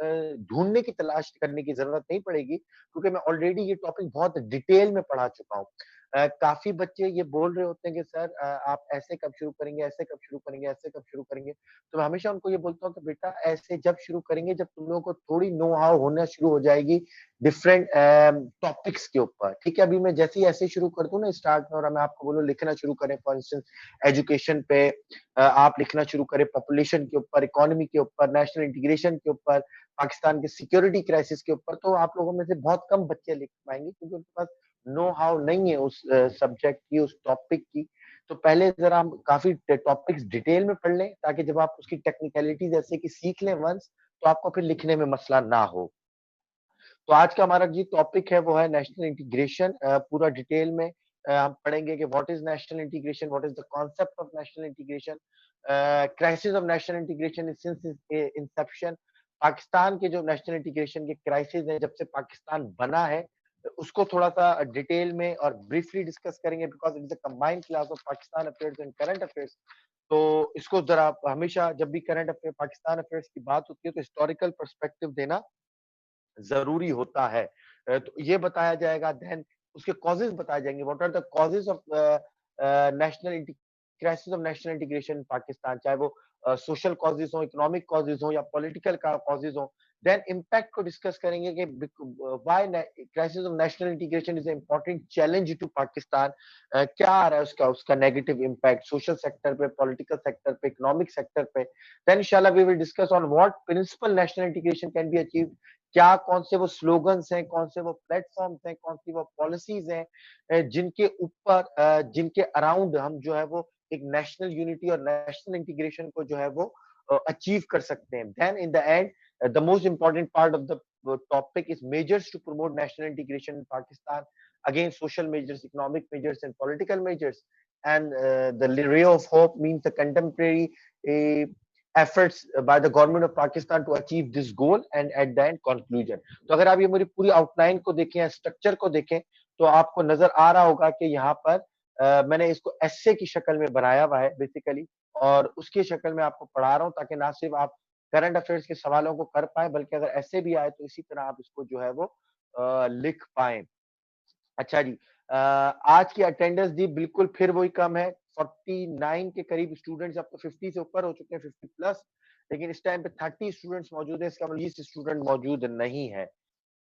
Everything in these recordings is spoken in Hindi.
ढूँढने की तलाश करने की ज़रूरत नहीं पड़ेगी, क्योंकि मैं ऑलरेडी ये टॉपिक बहुत डिटेल में पढ़ा चुका हूँ। काफ़ी बच्चे ये बोल रहे होते हैं कि सर आप ऐसे कब शुरू करेंगे, ऐसे कब शुरू करेंगे, ऐसे कब शुरू करेंगे? तो मैं हमेशा उनको ये बोलता हूँ कि बेटा ऐसे जब शुरू करेंगे जब तुम लोगों को थोड़ी नो हाउ होना शुरू हो जाएगी डिफरेंट टॉपिक्स के ऊपर, ठीक है? अभी मैं जैसे ही ऐसे शुरू कर दूँ ना स्टार्ट में और मैं आपको बोलूँ लिखना शुरू करें फॉर इंस्टेंस एजुकेशन पे आप लिखना शुरू करें पॉपुलेशन के ऊपर, इकोनॉमी के ऊपर, नेशनल इंटीग्रेशन के ऊपर, पाकिस्तान के सिक्योरिटी क्राइसिस के ऊपर, तो आप लोगों में से बहुत कम बच्चे लिख पाएँगे क्योंकि उनके पास नो हाउ नहीं है उस सब्जेक्ट की, उस टॉपिक की। तो पहले ज़रा हम काफ़ी टॉपिक्स डिटेल में पढ़ लें ताकि जब आप उसकी टेक्निकलिटी जैसे कि सीख लें वन्स, तो आपको फिर लिखने में मसला ना हो। तो आज का हमारा जो टॉपिक है वो है नेशनल इंटीग्रेशन पूरा डिटेल में हम पढ़ेंगे कि what is national integration, what is the concept of national integration, crisis of national integration since Inception. Pakistan के जो नेशनल इंटीग्रेशन के क्राइसिस हैं जब से पाकिस्तान बना है, उसको थोड़ा सा डिटेल में और ब्रीफली डिस्कस करेंगे because it is a combined class of Pakistan affairs and current affairs. तो इसको जरा हमेशा जब भी करंट अफेयर पाकिस्तान अफेयर्स की बात होती है तो हिस्टोरिकल पर्सपेक्टिव देना ज़रूरी होता है। तो ये बताया जाएगा देन उसके कॉजेज़ बताए जाएँगे, what are the causes of national इंटी crisis of national integration in Pakistan, चाहे वो सोशल कॉजेज़ हों, इकोनॉमिक कॉजेज़ हों या पॉलिटिकल का कॉजेज़ हों। देन इम्पैक्ट को डिस्कस करेंगे कि why crisis of national integration is a important challenge to Pakistan. क्या आ रहा है उसका उसका नेगेटिव इम्पैक्ट सोशल सेक्टर पे, पॉलिटिकल सेक्टर पे, इकोनॉमिक सेक्टर पे। देन इंशाल्लाह we will discuss on what principle national integration can be achieved, क्या कौन से वो स्लोगन्स हैं, कौन से वो प्लेटफ़ॉर्म्स हैं, कौन सी वो पॉलिसीज़ हैं जिनके ऊपर जिनके अराउंड हम जो है वो एक नेशनल यूनिटी और नेशनल इंटीग्रेशन को जो है वो अचीव कर सकते हैं। Then in the end the most important part of the topic is measures to promote national integration in Pakistan, again social measures, economic measures and political measures. And the ray of hope means the contemporary efforts by the government of Pakistan to achieve this goal and at the end conclusion। तो अगर आप ये मेरी पूरी आउटलाइन को देखें या स्ट्रक्चर को देखें तो आपको नजर आ रहा होगा कि यहाँ पर मैंने इसको एस्से की शक्ल में बनाया हुआ है बेसिकली, और उसकी शक्ल में आपको पढ़ा रहा हूँ ताकि ना सिर्फ आप करंट अफेयर्स के सवालों को कर पाए बल्कि अगर ऐसे भी आए तो इसी तरह आप इसको जो है वो लिख पाए। अच्छा जी, आज की अटेंडेंस जी बिल्कुल फिर वही कम है, 49 के करीब स्टूडेंट्स, अब तो 50 से ऊपर हो चुके हैं, 50 प्लस, लेकिन इस टाइम पे 30 स्टूडेंट्स मौजूद है, इसका मतलब 20 स्टूडेंट मौजूद नहीं है।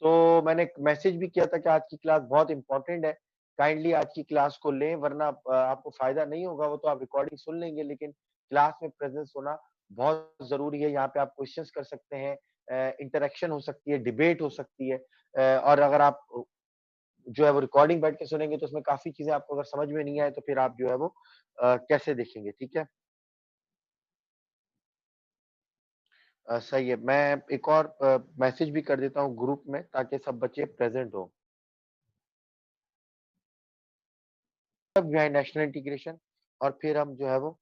तो मैंने एक मैसेज भी किया था कि आज की क्लास बहुत इंपॉर्टेंट है, काइंडली आज की क्लास को लें वरना आपको फायदा नहीं होगा, वो तो आप रिकॉर्डिंग सुन लेंगे लेकिन क्लास में प्रेजेंस होना बहुत ज़रूरी है। यहाँ पे आप क्वेश्चंस कर सकते हैं, इंटरेक्शन हो सकती है, डिबेट हो सकती है, और अगर आप जो है वो रिकॉर्डिंग बैठ के सुनेंगे तो उसमें काफ़ी चीज़ें आपको अगर समझ में नहीं आए तो फिर आप जो है वो कैसे देखेंगे, ठीक है? सही है, मैं एक और मैसेज भी कर देता हूँ ग्रुप में ताकि सब बच्चे प्रेज़ेंट हों। सब जो है नेशनल इंटीग्रेशन, और फिर हम जो है वो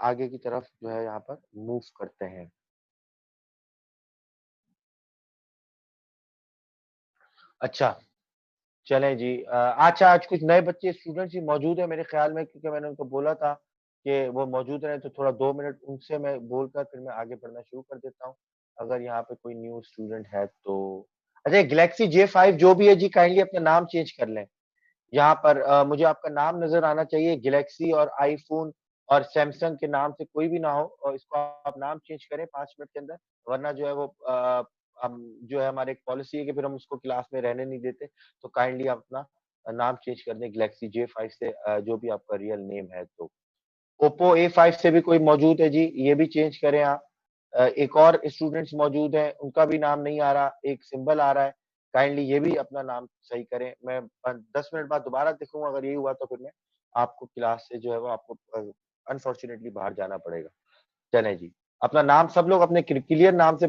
आगे की तरफ जो है यहाँ पर मूव करते हैं। अच्छा, चलें जी, अच्छा आज कुछ नए बच्चे स्टूडेंट्स भी मौजूद हैं मेरे ख़्याल में, क्योंकि मैंने उनको बोला था कि वो मौजूद रहें तो थोड़ा 2 मिनट उनसे मैं बोलकर फिर मैं आगे बढ़ना शुरू कर देता हूँ। अगर यहाँ पे कोई न्यू स्टूडेंट है तो अच्छा, गैलेक्सी J5 जो भी है जी काइंडली अपना नाम चेंज कर लें। यहाँ पर मुझे आपका नाम नज़र आना चाहिए, गैलेक्सी और आईफ़ोन और सैमसंग के नाम से कोई भी ना हो, और इसको आप नाम चेंज करें 5 मिनट के अंदर, वरना जो है वो हम जो है हमारी एक पॉलिसी है कि फिर हम उसको क्लास में रहने नहीं देते। तो काइंडली आप अपना नाम चेंज कर दें गैलेक्सी J5 से, जो भी आपका रियल नेम है तो। ओप्पो A5 से भी कोई मौजूद है जी, ये भी चेंज करें आप। एक और स्टूडेंट्स मौजूद हैं, उनका भी नाम नहीं आ रहा, एक सिंबल आ रहा है, काइंडली ये भी अपना नाम सही करें। मैं 10 मिनट बाद दोबारा देखूँगा, अगर यही हुआ तो फिर मैं आपको क्लास से जो है वो आपको अनफॉर्च्यूनेटली बाहर जाना पड़ेगा। चलें जी, अपना नाम सब लोग अपने क्लियर नाम से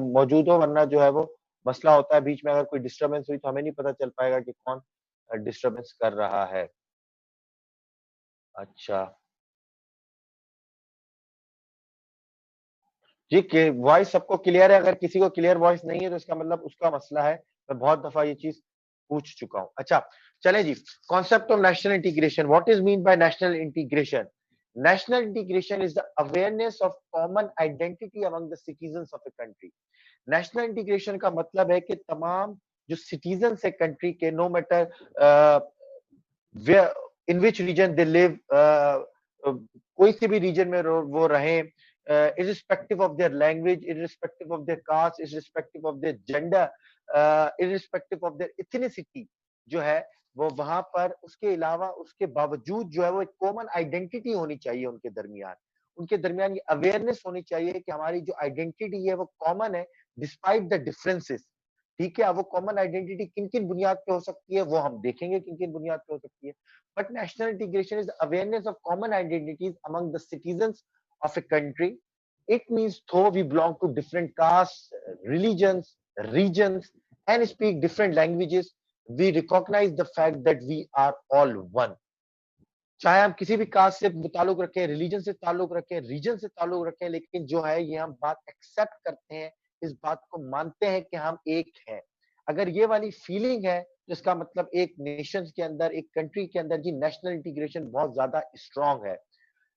मौजूद हो, वरना जो है वो मसला होता है, बीच में अगर कोई डिस्टर्बेंस हुई तो हमें नहीं पता चल पाएगा कि कौन डिस्टर्बेंस कर रहा है। अच्छा। जी, कि वॉइस सबको क्लियर है, अगर किसी को क्लियर वॉइस नहीं है तो इसका मतलब उसका मसला है। मैं बहुत दफ़ा ये चीज़ पूछ चुका हूँ। अच्छा, चलें जी, concept of national integration, what is mean by national integration? National integration is the awareness of common identity among the citizens of a country। नेशनल इंटीग्रेशन का मतलब है कि तमाम जो सिटीजन्स है कंट्री के, no matter where in which region they live, कोई से भी रीजन में वो रहें, irrespective of their language, irrespective of their caste, irrespective of their gender, irrespective of their ethnicity, जो है वो वहां पर, उसके अलावा उसके बावजूद जो है वो एक कॉमन आइडेंटिटी होनी चाहिए उनके दरमियान ये अवेयरनेस होनी चाहिए कि हमारी जो आइडेंटिटी है वो कॉमन है डिस्पाइट द डिफरेंसेस। ठीक है, अब वो कॉमन आइडेंटिटी किन-किन बुनियाद पे हो सकती है, वो हम देखेंगे किन-किन बुनियाद पे हो सकती है। But national integration is awareness of common identities among the citizens of a country. It means though we belong to different castes, religions, regions, and speak different languages, we recognize the fact that we are all one. चाहे हम किसी भी कास्ट से ताल्लुक रखें, रिलीजन से ताल्लुक रखें, रीजन से ताल्लुक रखें, लेकिन जो है ये हम बात एक्सेप्ट करते हैं, इस बात को मानते हैं कि हम एक हैं। अगर ये वाली फीलिंग है, तो इसका मतलब एक नेशंस के अंदर, एक कंट्री के अंदर जी नेशनल इंटीग्रेशन बहुत ज़्यादा स्ट्रॉन्ग है।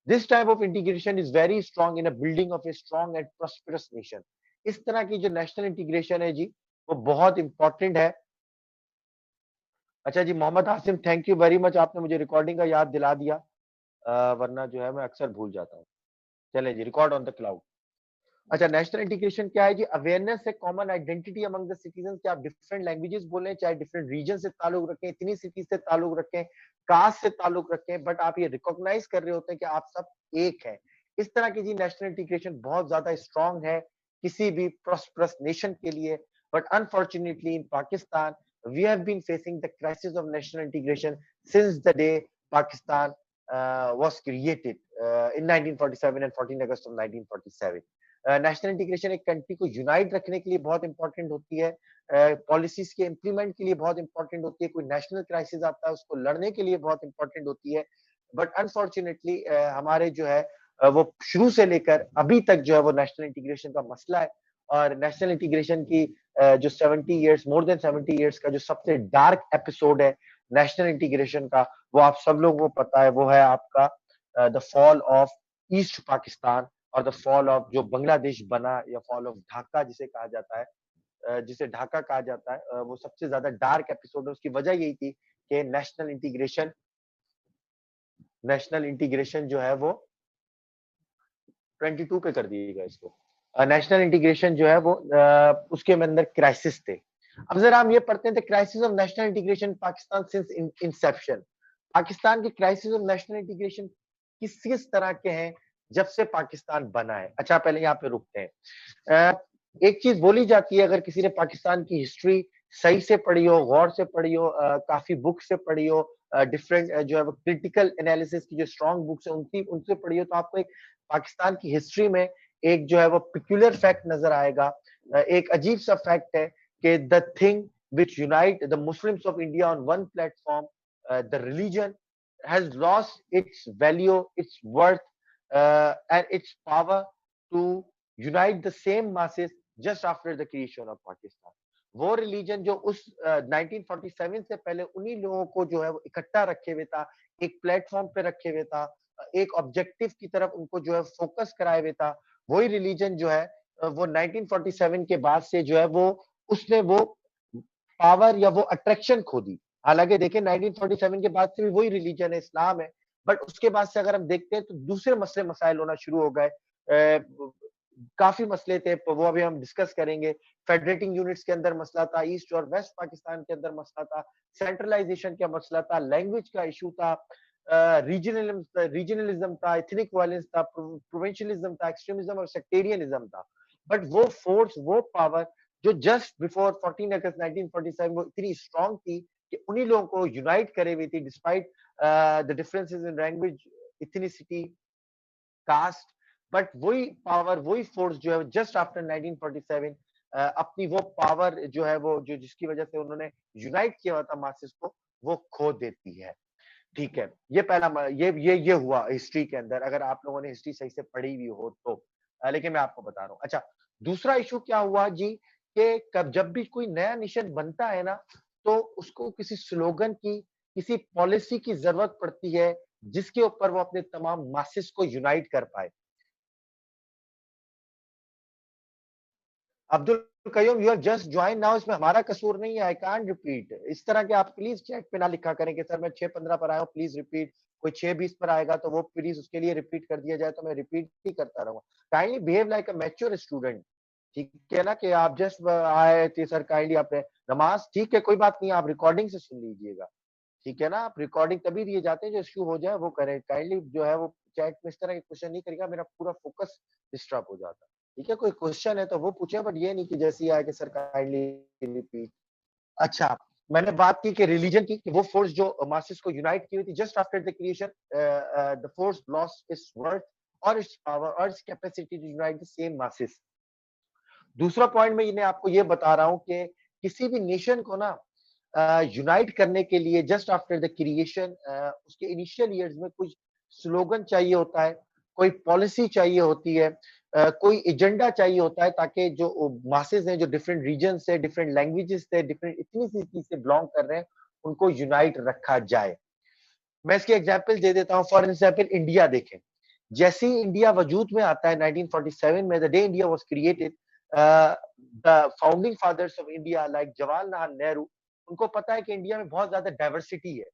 This type of integration is very strong in a building of a strong and prosperous nation. इस तरह की जो नेशनल इंटीग्रेशन है जी, वो बहुत इम्पोर्टेंट है। अच्छा जी, Mohammad Hashim, thank you very much, आपने मुझे रिकॉर्डिंग का याद दिला दिया। वरना जो है मैं अक्सर भूल जाता हूँ। चलें जी, रिकॉर्ड ऑन द क्लाउड। अच्छा, नेशनल इंटीग्रेशन क्या है जी? अवेयरनेस है, common identity among the citizen, कि आप डिफरेंट लैंग्वेजेस बोलें, चाहे डिफरेंट रीजन से ताल्लुक रखें, इतनी सिटी से ताल्लुक रखें, कास्ट से ताल्लुक रखें, बट आप ये रिकॉग्नाइज कर रहे होते हैं कि आप सब एक हैं। इस तरह की जी नेशनल इंटीग्रेशन बहुत ज्यादा स्ट्रॉन्ग है किसी भी प्रॉस्परस नेशन के लिए। But unfortunately in Pakistan we have been facing the crisis of national integration since the day Pakistan was created in 1947 and 14 August of 1947। National integration एक कंट्री को यूनाइट रखने के लिए बहुत इंपॉर्टेंट होती है, पॉलिसीज के इम्प्लीमेंट के लिए बहुत इंपॉर्टेंट होती है, कोई नेशनल क्राइसिस आता है उसको लड़ने के लिए बहुत इंपॉर्टेंट होती है। बट अनफॉर्चुनेटली हमारे जो है वो शुरू से लेकर अभी तक जो है वो नेशनल इंटीग्रेशन का मसला है। और नेशनल इंटीग्रेशन की जो 70 इयर्स, मोर देन 70 इयर्स का जो सबसे डार्क एपिसोड है नेशनल इंटीग्रेशन का, वो आप सब लोगों को पता है, वो है आपका the fall of east Pakistan और द फॉल ऑफ जो बांग्लादेश बना, या फॉल ऑफ ढाका जिसे कहा जाता है, जिसे ढाका कहा जाता है, वो सबसे ज्यादा डार्क एपिसोड है। उसकी वजह यही थी कि नेशनल इंटीग्रेशन जो है वो 22 पे कर दिएगा इसको। नेशनल इंटीग्रेशन जो है वो उसके अंदर क्राइसिस थे। अब जरा हम ये पढ़ते हैं, the crisis of national integration Pakistan since Inception. Pakistan के क्राइसिस ऑफ नेशनल इंटीग्रेशन किस किस तरह के हैं जब से पाकिस्तान बना है। अच्छा, पहले यहाँ पे रुकते हैं। एक चीज बोली जाती है, अगर किसी ने पाकिस्तान की हिस्ट्री सही से पढ़ी हो, गौर से पढ़ी हो, काफी बुक से पढ़ी हो, डिफरेंट जो है वो क्रिटिकल एनालिसिस की जो स्ट्रॉन्ग बुक्स है उनकी उनसे पढ़ी हो, तो आपको एक पाकिस्तान की हिस्ट्री में एक जो है वो पिक्यूलर फैक्ट नजर आएगा। एक अजीब सा फैक्ट है कि the thing which unite the Muslims of India on one platform, the religion has lost its value, its worth, and its power to unite the same masses just after the creation of Pakistan। वो रिलीजन जो उस 1947 से पहले उन्हीं लोगों को जो है वो इकट्ठा रखे हुए था, एक प्लेटफॉर्म पे रखे हुए था, एक ऑब्जेक्टिव की तरफ उनको जो है फोकस कराए हुए था, वही रिलीजन जो है वो 1947 के बाद से जो है वो उसने वो पावर या वो अट्रैक्शन खो दी। हालांकि देखिए 1947 के बाद से भी वही रिलीजन है, इस्लाम है, बट उसके बाद से अगर हम देखते हैं तो दूसरे मसले मसाइल होना शुरू हो गए। काफी मसले थे, वो अभी हम डिस्कस करेंगे। फेडरेटिंग यूनिट्स के अंदर मसला था, ईस्ट और वेस्ट पाकिस्तान के अंदर मसला था, सेंट्रलाइजेशन का मसला था, लैंग्वेज का इशू था, रीजनलिज्म था, एथनिक वायलेंस था, प्रोविंशियलिज्म था, एक्सट्रीमिज्म और सेक्टेरियनिज्म था। बट वो फोर्स, वो पावर जो जस्ट बिफोर 14 अगस्त 1947 वो इतनी स्ट्रांग थी कि उन्हीं लोगों को यूनाइट करे हुई थी, despite the differences in language, ethnicity, caste. But वही पावर, वही फोर्स जो है जस्ट आफ्टर 1947 अपनी वो पावर जो है वो जो जिसकी वजह से उन्होंने यूनाइट किया हुआ था मासेस को, वो खो देती है। ठीक है, ये पहला ये हुआ हिस्ट्री के अंदर, अगर आप लोगों ने हिस्ट्री सही से पढ़ी हुई हो तो। लेकिन मैं आपको बता रहा हूँ। अच्छा, दूसरा इशू क्या हुआ जी, कि कब जब भी कोई नया नेशन बनता है ना, तो उसको किसी स्लोगन की, किसी पॉलिसी की जरूरत पड़ती है जिसके ऊपर वो अपने तमाम मासेस को यूनाइट कर पाए। Abdul Qayyum you have just join now, इसमें हमारा कसूर नहीं है, आई कांट रिपीट। इस तरह के आप प्लीज चैट पे ना लिखा करें कि सर मैं 6:15 पर आया हूँ, प्लीज रिपीट। कोई 6:20 पर आएगा तो वो प्लीज उसके लिए रिपीट कर दिया जाए, तो मैं रिपीट ही करता रहूंगा। Kindly behave like a mature student. ठीक है ना, कि आप जस्ट आए थे सर, काइंडली आपने नमाज, ठीक है कोई बात नहीं, आप रिकॉर्डिंग से सुन लीजिएगा। ठीक है ना, आप रिकॉर्डिंग तभी दिए जाते हैं, जो इश्यू हो जाए वो करें। काइंडली जो है वो चैट में इस तरह के क्वेश्चन नहीं करेगा, मेरा पूरा फोकस डिस्टर्ब हो जाता है। ठीक है, कोई क्वेश्चन है तो वो पूछे, बट ये नहीं कि जैसे ही आए कि सर काइंडली रिपीट। अच्छा, मैंने बात की कि रिलीजन की, कि वो फोर्स जो मासेस को यूनाइट की हुई थी just after the creation, the force lost its worth और इट्स पावर और its capacity to unite the same masses. दूसरा पॉइंट मैं इन्हें आपको ये बता रहा हूँ कि किसी भी नेशन को ना यूनाइट करने के लिए जस्ट आफ्टर द क्रिएशन, उसके इनिशियल ईयर्स में कुछ स्लोगन चाहिए होता है, कोई पॉलिसी चाहिए होती है, कोई एजेंडा चाहिए होता है, ताकि जो मासेस हैं, जो डिफरेंट रीजन से, डिफरेंट लैंग्वेजेस से, डिफरेंट इथनिसिटी से बिलोंग कर रहे हैं, उनको यूनाइट रखा जाए। मैं इसकी एग्जांपल दे देता हूँ। फॉर एग्जांपल इंडिया देखें, जैसे ही इंडिया वजूद में आता है 1947 में, the day India was created, the founding fathers of India like Jawaharlal Nehru, उनको पता है कि इंडिया में बहुत ज्यादा डाइवर्सिटी है,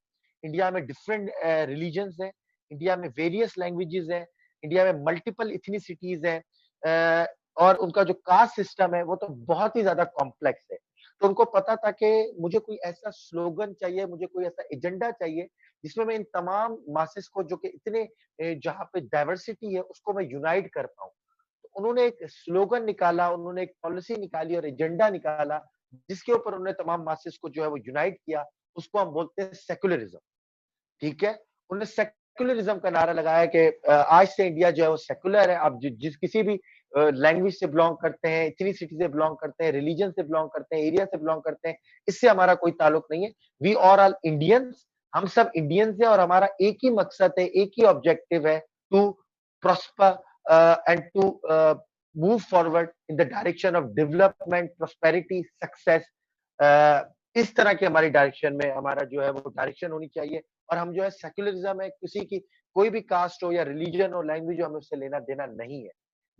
इंडिया में डिफरेंट रिलीजन्स हैं, इंडिया में वेरियस लैंग्वेजेस हैं, इंडिया में मल्टीपल इथनिसिटीज हैं, और उनका जो कास्ट सिस्टम है वो तो बहुत ही ज्यादा कॉम्प्लेक्स है। तो उनको पता था कि मुझे कोई ऐसा स्लोगन चाहिए, मुझे कोई ऐसा एजेंडा चाहिए, जिसमें मैं इन तमाम मासेस को, जो कि इतने जहाँ पे डाइवर्सिटी है, उसको मैं यूनाइट कर पाऊँ। तो उन्होंने एक स्लोगन निकाला, उन्होंने एक पॉलिसी निकाली और एजेंडा निकाला, जिसके ऊपर उन्होंने तमाम मासेस को जो है वो यूनाइट किया। उसको हम बोलते हैं सेक्युलरिज्म। ठीक है? उन्होंने सेक्युलरिज्म का नारा लगाया कि आज से इंडिया जो है वो सेक्युलर है। आप जिस किसी भी लैंग्वेज से बिलोंग करते हैं, एथनिसिटी से बिलोंग करते हैं, रिलीजन से बिलोंग करते हैं, एरिया से बिलोंग करते हैं, इससे हमारा कोई ताल्लुक नहीं है। वी आर ऑल इंडियंस, हम सब इंडियंस हैं और हमारा एक ही मकसद है, एक ही ऑब्जेक्टिव है, to prosper and to move forward in the direction of development, prosperity, success. इस तरह की हमारी डायरेक्शन में हमारा जो है वो डायरेक्शन होनी चाहिए। और हम जो है सेक्युलरिज्म है, किसी की कोई भी कास्ट हो या रिलीजन हो, लैंग्वेज हो, हमें उससे लेना देना नहीं है।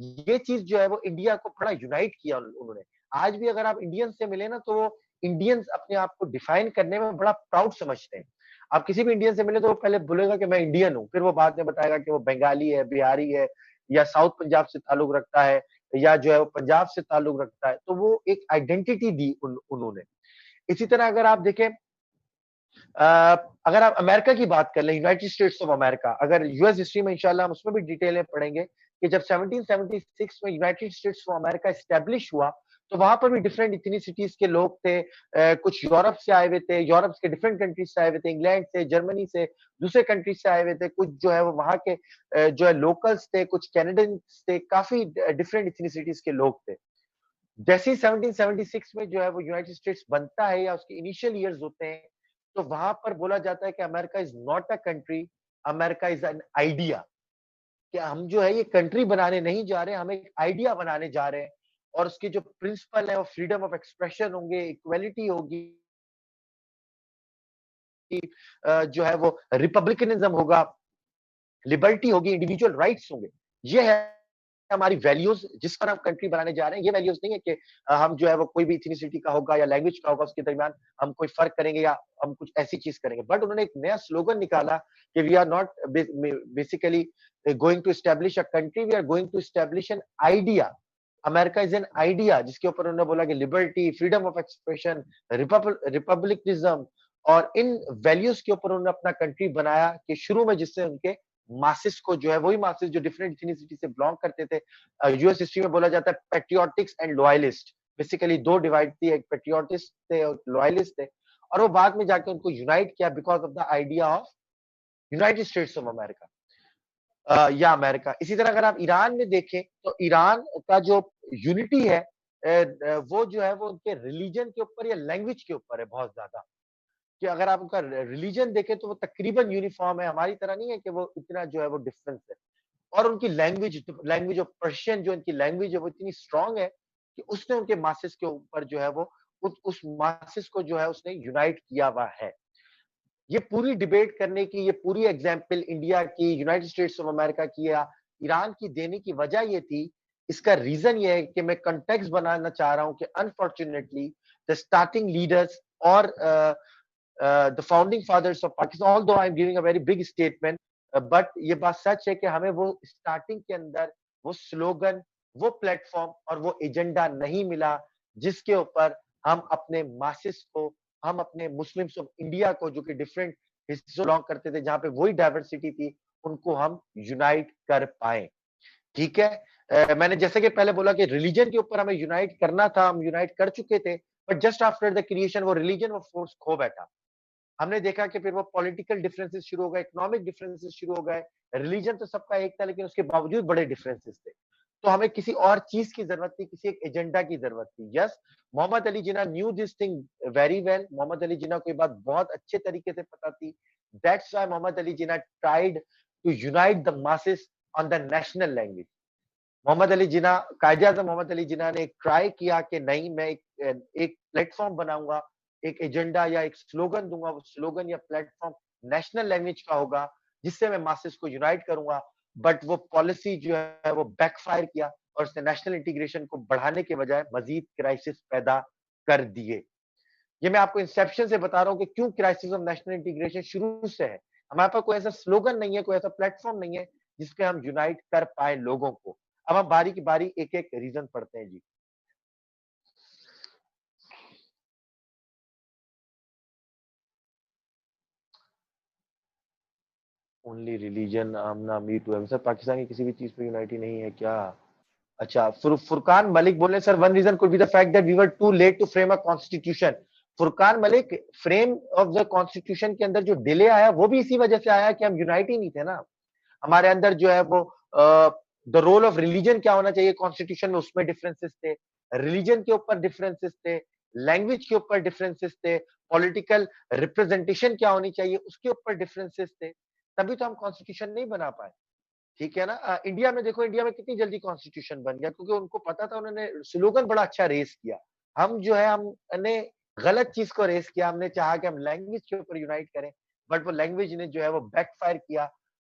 ये चीज जो है वो इंडिया को बड़ा यूनाइट किया उन्होंने। आज भी अगर आप इंडियंस से मिले ना, तो वो इंडियंस अपने आप को डिफाइन करने में बड़ा प्राउड समझते हैं। आप किसी भी इंडियन से मिले तो वो पहले बोलेगा कि मैं इंडियन हूँ, फिर वो बाद में बताएगा कि वो बंगाली है, बिहारी है, या साउथ पंजाब से ताल्लुक रखता है, या जो है वो पंजाब से ताल्लुक रखता है। तो वो एक आइडेंटिटी दी उन्होंने। इसी तरह अगर आप देखें, अगर आप अमेरिका की बात कर लें, यूनाइटेड स्टेट्स ऑफ अमेरिका, अगर यूएस हिस्ट्री में इंशाल्लाह हम उसमें भी डिटेल में पढ़ेंगे कि जब 1776 में United states of America establish हुआ, तो वहां पर भी डिफरेंट इथनिसिटीज के लोग थे। कुछ यूरोप से आए हुए थे, यूरोप के डिफरेंट कंट्रीज से आए हुए थे, इंग्लैंड से, जर्मनी से, दूसरे कंट्रीज से आए हुए थे। कुछ जो है वो वहां के जो है लोकल्स थे, कुछ कैनेडियंस थे, काफी डिफरेंट इथनिसिटीज के लोग थे। जैसे ही 1776 में जो है वो यूनाइटेड स्टेट्स बनता है, या उसके इनिशियल ईयर्स होते हैं, तो वहां पर बोला जाता है कि America is not a country, America is an idea. कि हम जो है ये कंट्री बनाने नहीं जा रहे, हम एक आइडिया बनाने जा रहे हैं। और उसके जो प्रिंसिपल है वो फ्रीडम ऑफ एक्सप्रेशन होंगे, इक्वलिटी होगी, जो है वो रिपब्लिकनिज्म होगा, लिबर्टी होगी, इंडिविजुअल राइट्स होंगे। ये है हमारी वैल्यूज, जिस पर हम कंट्री बनाने जा रहे हैं। ये वैल्यूज नहीं है कि हम जो है वो कोई भी इथनिसिटी का होगा या लैंग्वेज का होगा, उसके दरमियान हम कोई फर्क करेंगे या हम कुछ ऐसी चीज करेंगे। बट उन्होंने एक नया स्लोगन निकाला कि we are not basically going to establish a country, we are going to establish an idea. America is an idea, जिसके ऊपर उन्होंने बोला कि liberty, freedom of expression, republicanism, और इन वैल्यूज के ऊपर उन्होंने अपना कंट्री बनाया, कि शुरू में जिससे उनके मासिस को जो है, वही मासिस जो डिफरेंट इथनिसिटी से बिलोंग करते थे। यूएस हिस्ट्री में बोला जाता है पैट्रियोटिक्स एंड लॉयलिस्ट। बेसिकली दो डिवाइड थी, एक पैट्रियोटिस्ट थे और लॉयलिस्ट थे। और वो बाद में जाके उनको यूनाइट किया because of the idea of United states of America, या अमेरिका। इसी तरह अगर आप ईरान में देखें, तो ईरान का जो यूनिटी है, वो जो है वो उनके रिलीजन के ऊपर या लैंग्वेज के ऊपर है बहुत ज्यादा। कि अगर आप उनका रिलीजन देखें तो वो तकरीबन यूनिफॉर्म है, हमारी तरह नहीं है कि वो इतना जो है वो डिफरेंस है। और उनकी लैंग्वेज, लैंग्वेज ऑफ पर्शियन, जो उनकी लैंग्वेज है वो इतनी स्ट्रांग है कि उसने उनके मासेस के ऊपर जो है वो उस मासेस को जो है उसने यूनाइट किया हुआ है। ये पूरी डिबेट करने की, ये पूरी एग्जाम्पल इंडिया की, यूनाइटेड स्टेट्स ऑफ अमेरिका की या ईरान की देने की वजह ये थी, इसका रीज़न ये है कि मैं कॉन्टेक्स्ट बनाना चाह रहा हूँ कि अनफॉर्च्यूनेटली द स्टार्टिंग लीडर्स और the founding fathers of Pakistan, although I am giving a very big statement, but ये बात सच है कि हमें वो स्टार्टिंग के अंदर वो स्लोगन, वो प्लेटफ़ॉर्म और वो एजेंडा नहीं मिला, जिसके ऊपर हम अपने मासेस को, हम अपने मुस्लिम्स ऑफ इंडिया को, जो कि डिफरेंट हिस्सों बिलॉन्ग करते थे, जहाँ पे वही डाइवर्सिटी थी, उनको हम यूनाइट कर पाएँ। ठीक है? मैंने जैसे कि पहले बोला कि रिलिजन के ऊपर हमें यूनाइट करना था, हम यूनाइट कर चुके थे, but just after the creation वो रिलिजन वो फोर्स खो बैठा। हमने देखा कि फिर वो पॉलिटिकल डिफरेंसेस शुरू हो गए, इकोनॉमिक डिफरेंसेस शुरू हो गए। रिलीजन तो सबका एक था, लेकिन उसके बावजूद बड़े डिफरेंसेस थे। तो हमें किसी और चीज़ की ज़रूरत थी, किसी एक एजेंडा की ज़रूरत थी। Yes, Mohammad Ali Jinnah knew this thing very well. Mohammad Ali Jinnah को ये बात बहुत अच्छे तरीके से पता थी। That's why Mohammad Ali Jinnah tried to unite the masses on the national language. Mohammad Ali Jinnah, Quaid-e-Azam Mohammad Ali Jinnah ने एक ट्राई किया कि नहीं, मैं एक प्लेटफ़ॉर्म बनाऊँगा, एक एजेंडा या एक स्लोगन दूँगा, वो स्लोगन या प्लेटफ़ॉर्म नेशनल लैंग्वेज का होगा, जिससे मैं मासेस को यूनाइट करूँगा। बट वो पॉलिसी जो है वो बैकफ़ायर किया और उसने नेशनल इंटीग्रेशन को बढ़ाने के बजाय मज़ीद क्राइसिस पैदा कर दिए। ये मैं आपको इंसेप्शन से बता रहा हूँ कि क्यों क्राइसिस ऑफ नेशनल इंटीग्रेशन शुरू से है। हमारे पास कोई ऐसा स्लोगन नहीं है, कोई ऐसा प्लेटफ़ॉर्म नहीं है, जिसपे हम यूनाइट कर पाएँ लोगों को। अब हम बारी की बारी एक-एक रीज़न पढ़ते हैं जी। Only religion Amna me too sir, Pakistan की किसी भी चीज़ पे यूनाइट ही नहीं है क्या? अच्छा, फुरकान मलिक बोल रहे हैं, sir one reason could be the fact that we were too late to frame a constitution. Furqan Malik, frame of the constitution के अंदर जो डिले आया, वो भी इसी वजह से आया कि हम यूनाइट ही नहीं थे ना। हमारे अंदर जो है वो द रोल ऑफ रिलीजन क्या होना चाहिए कॉन्स्टिट्यूशन में, उसमें डिफरेंसेस थे। रिलीजन के ऊपर डिफरेंसेस थे, लैंग्वेज के ऊपर डिफरेंसेस थे, पॉलिटिकल रिप्रेजेंटेशन क्या होनी चाहिए उसके ऊपर डिफरेंसेस थे। तभी तो हम कॉन्स्टिट्यूशन नहीं बना पाए। ठीक है ना? इंडिया में देखो, इंडिया में कितनी जल्दी कॉन्स्टिट्यूशन बन गया, क्योंकि उनको पता था, उन्होंने स्लोगन बड़ा अच्छा रेज़ किया। हम जो है, हमने गलत चीज़ को रेज़ किया, हमने चाहा कि हम लैंग्वेज के ऊपर यूनाइट करें, बट वो लैंग्वेज ने जो है वो बैकफायर किया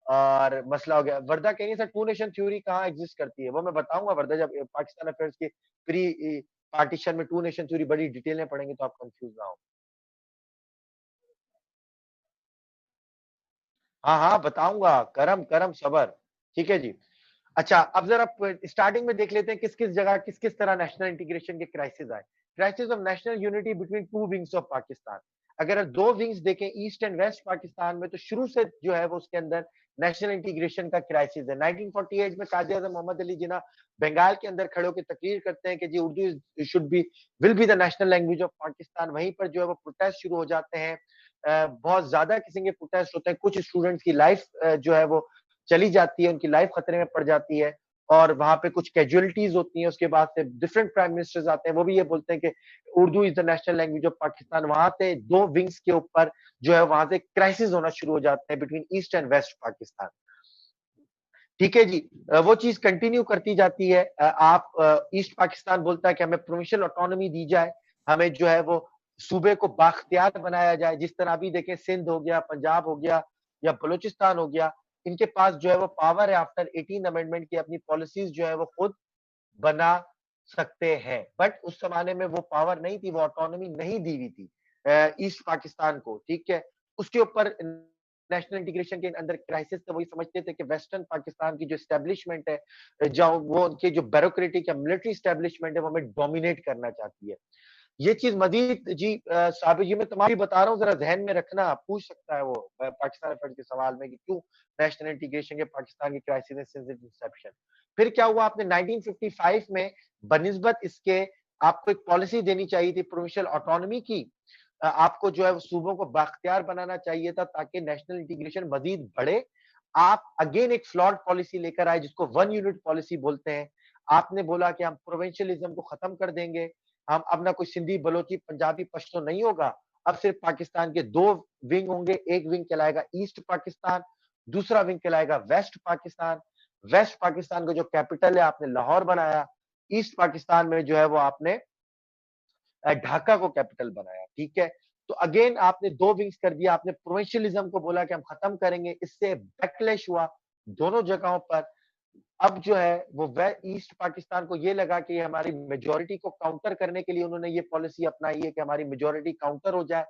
और मसला हो गया। वर्दा कह रही है सर, टू नेशन थ्योरी कहाँ एग्ज़िस्ट करती है? वो मैं बताऊँगा वर्दा, जब पाकिस्तान अफेयर्स की प्री पार्टीशन में टू नेशन थ्योरी बड़ी डिटेल में पढ़ेंगे तो आप कन्फ्यूज़ ना हो। हाँ, हाँ, बताऊँगा, करम करम सबर। ठीक है जी। अच्छा, अब ज़रा प स्टार्टिंग में देख लेते हैं किस-किस जगह, किस-किस तरह नेशनल इंटीग्रेशन के क्राइसिस आए। Crisis of national unity between 2 wings of Pakistan. अगर 2 विंग्स देखें ईस्ट एंड वेस्ट पाकिस्तान में, तो शुरू से जो है वो उसके अंदर नेशनल इंटीग्रेशन का क्राइसिस है। 1948 में कायद-ए-आज़म मोहम्मद अली जिन्ना बंगाल के अंदर खड़े होके तकरीर करते हैं कि जी Urdu is should be will be the national language of Pakistan. वहीं पर जो है वो प्रोटेस्ट शुरू हो जाते हैं। बहुत ज़्यादा किस्म के प्रोटेस्ट होते हैं। कुछ स्टूडेंट्स की लाइफ जो है वो चली जाती है, उनकी लाइफ खतरे में पड़ जाती है और वहाँ पे कुछ कैजुअलिटीज़ होती हैं। उसके बाद से डिफरेंट प्राइम मिनिस्टर्स आते हैं, वो भी ये बोलते हैं कि Urdu is the national language of Pakistan. वहाँ से 2 विंग्स के ऊपर जो है वहाँ से क्राइसिस होना शुरू हो जाते हैं between East and West Pakistan. ठीक है जी। वो चीज़ कंटिन्यू करती जाती है। ईस्ट पाकिस्तान बोलता है कि हमें प्रोविंशियल ऑटोनॉमी दी जाए, हमें जो है वो सूबे को बाख्तियार बनाया जाए। जिस तरह अभी देखें सिंध हो गया, पंजाब हो गया या बलूचिस्तान हो गया, इनके पास जो है वो पावर है आफ्टर 18 अमेंडमेंट की अपनी पॉलिसीज़ जो है वो खुद बना सकते हैं। बट उस ज़माने में वो पावर नहीं थी, वो ऑटोनॉमी नहीं दी हुई थी ईस्ट पाकिस्तान को, ठीक है? उसके ऊपर नेशनल इंटीग्रेशन के अंदर क्राइसिस थे, वही समझते थे कि वेस्टर्न पाकिस्तान की जो एस्टेब्लिशमेंट है, जहाँ वो उनके जो ब्यूरोक्रेटिक या मिलिट्री एस्टेब्लिशमेंट है, वो हमें डोमिनेट करना चाहती है। ये चीज़ मज़ीद जी साबित, ये मैं तमाम बता रहा हूँ, ज़रा ज़हन में रखना, पूछ सकता है वो पाकिस्तान अफेयर्स के सवाल में कि क्यों नेशनल इंटीग्रेशन के पाकिस्तान की क्राइसिस है सिंस इट्स इंसेप्शन। फिर क्या हुआ, आपने 1955 में बनिस्बत इसके आपको एक पॉलिसी देनी चाहिए थी प्रोविंशियल ऑटोनॉमी की। आपको जो है वो सूबों को बाख्तियार बनाना चाहिए था ताकि नेशनल इंटीग्रेशन मज़ीद बढ़े। आप अगेन एक फ्लॉड पॉलिसी लेकर आए जिसको वन यूनिट पॉलिसी बोलते हैं। आपने बोला कि हम प्रोविंशियलिज़्म को खत्म कर देंगे। हम अब ना कोई सिंधी, बलोची, पंजाबी, पश्तो नहीं होगा। अब सिर्फ पाकिस्तान के 2 विंग होंगे, एक विंग कहलाएगा ईस्ट पाकिस्तान, दूसरा विंग कहलाएगा वेस्ट पाकिस्तान। वेस्ट पाकिस्तान का जो कैपिटल है आपने लाहौर बनाया, ईस्ट पाकिस्तान में जो है वो आपने ढाका को कैपिटल बनाया, ठीक है? तो अगेन आपने 2 विंग्स कर दिया, आपने प्रोविंशियलिज़्म को बोला कि हम खत्म करेंगे, इससे बैकलैश हुआ दोनों जगहों पर। अब जो है वो वे ईस्ट पाकिस्तान को ये लगा कि हमारी मेजॉरिटी को काउंटर करने के लिए उन्होंने ये पॉलिसी अपनाई है कि हमारी मेजॉरिटी काउंटर हो जाए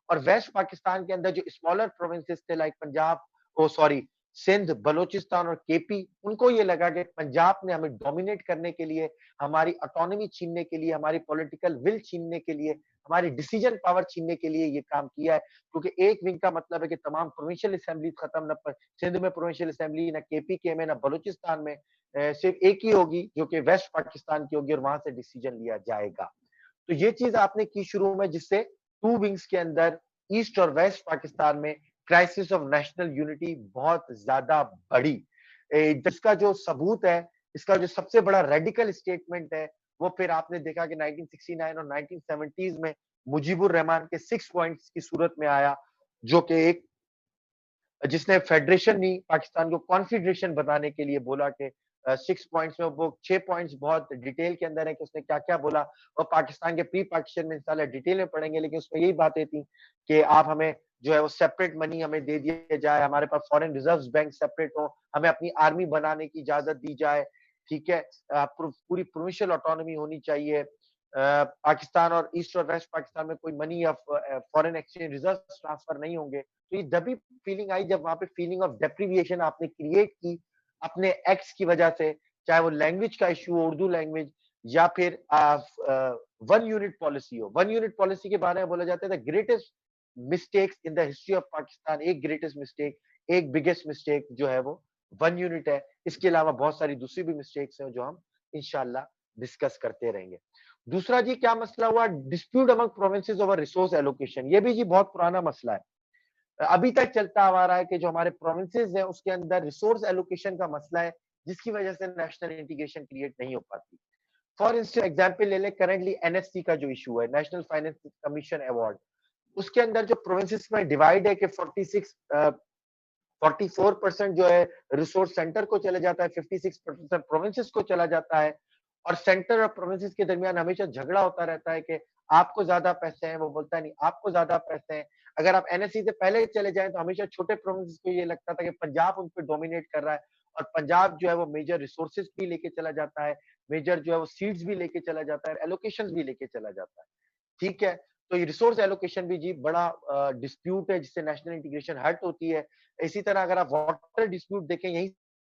और वेस्ट पाकिस्तान के अंदर जो स्मॉलर प्रोविंसेस थे लाइक पंजाब ओ सॉरी सिंध, बलूचिस्तान और केपी, उनको ये लगा कि पंजाब ने हमें डोमिनेट करने के लिए, हमारी ऑटोनॉमी छीनने के लिए, हमारी पॉलिटिकल विल छीनने के लिए, हमारी डिसीजन पावर छीनने के लिए ये काम किया है। क्योंकि एक विंग का मतलब है कि तमाम प्रोविंशियल असेंबली खत्म, ना सिंध में प्रोविंशियल असेंबली, ना केपी के में, ना बलूचिस्तान में, सिर्फ एक ही होगी जो कि वेस्ट पाकिस्तान की होगी और वहां से डिसीजन लिया जाएगा। तो ये चीज आपने की शुरू में जिससे टू विंग्स के अंदर ईस्ट और वेस्ट पाकिस्तान में क्राइसिस ऑफ नेशनल यूनिटी बहुत ज्यादा बढ़ी। जिसका जो सबूत है, इसका जो सबसे बड़ा रेडिकल स्टेटमेंट है, वो फिर आपने देखा कि 1969 और 1970s में मुजीबुर रहमान के 6 पॉइंट्स की सूरत में आया, जो कि एक जिसने फेडरेशन नहीं पाकिस्तान को कॉन्फेडरेशन बनाने के लिए बोला कि 6 पॉइंट्स में वो 6 पॉइंट्स बहुत डिटेल के अंदर है कि उसने क्या क्या बोला और पाकिस्तान के प्री पार्टीशन में इंशाल्लाह डिटेल में पढ़ेंगे, लेकिन उसमें यही बातें थी कि आप हमें जो है वो सेपरेट मनी हमें दे दिया जाए, हमारे पास फॉरेन रिजर्व बैंक सेपरेट हो, हमें अपनी आर्मी बनाने की इजाजत दी जाए, ठीक है, पूरी प्रोविंशियल ऑटोनॉमी होनी चाहिए, पाकिस्तान और ईस्ट और वेस्ट पाकिस्तान में कोई मनी या फॉरेन एक्सचेंज रिजर्व ट्रांसफर नहीं होंगे। तो ये तभी फीलिंग आई जब वहां पे फीलिंग ऑफ डेप्रिविएशन आपने क्रिएट की अपने एक्ट्स की वजह से, चाहे वो लैंग्वेज का इश्यू हो, उर्दू लैंग्वेज, या फिर वन यूनिट पॉलिसी हो। वन यूनिट पॉलिसी के बारे में बोला जाता है the greatest mistakes in the history of Pakistan, एक ग्रेटेस्ट मिस्टेक, एक बिगेस्ट मिस्टेक जो है वो वन यूनिट है। इसके अलावा बहुत सारी दूसरी भी मिस्टेक्स हैं जो हम इंशाल्लाह डिस्कस करते रहेंगे। दूसरा जी क्या मसला हुआ, dispute among provinces over resource allocation. ये भी जी बहुत पुराना मसला है, अभी तक चलता आ रहा है कि जो हमारे प्रोविंसेस है उसके अंदर रिसोर्स एलोकेशन का मसला है, जिसकी वजह से नेशनल इंटीग्रेशन क्रिएट नहीं हो पाती। फॉर इंस्टेंस एग्जांपल ले लें, करंटली एनएससी का जो इशू है, नेशनल फाइनेंस कमीशन अवार्ड, उसके अंदर जो प्रोविंसेस में डिवाइड है कि 44% जो है रिसोर्स सेंटर को चले जाता है, 56% प्रोविंसेस को चला जाता है, और सेंटर और प्रोविंसेस के दरमियान हमेशा झगड़ा होता रहता है कि आपको ज्यादा पैसे हैं, वो बोलता है नहीं आपको ज्यादा पैसे हैं। अगर आप एनएससी से पहले चले जाएं तो हमेशा छोटे प्रोविंसेस को ये लगता था कि पंजाब उन पर डोमिनेट कर रहा है, और पंजाब जो है वो मेजर रिसोर्सेज भी लेके चला जाता है, मेजर जो है वो सीट्स भी लेके चला जाता है, एलोकेशन भी लेके चला जाता है, ठीक है। तो ये रिसोर्स एलोकेशन भी जी बड़ा डिस्प्यूट है जिससे नेशनल इंटीग्रेशन हर्ट होती है। इसी तरह अगर आप वाटर डिस्प्यूट देखें, यहीं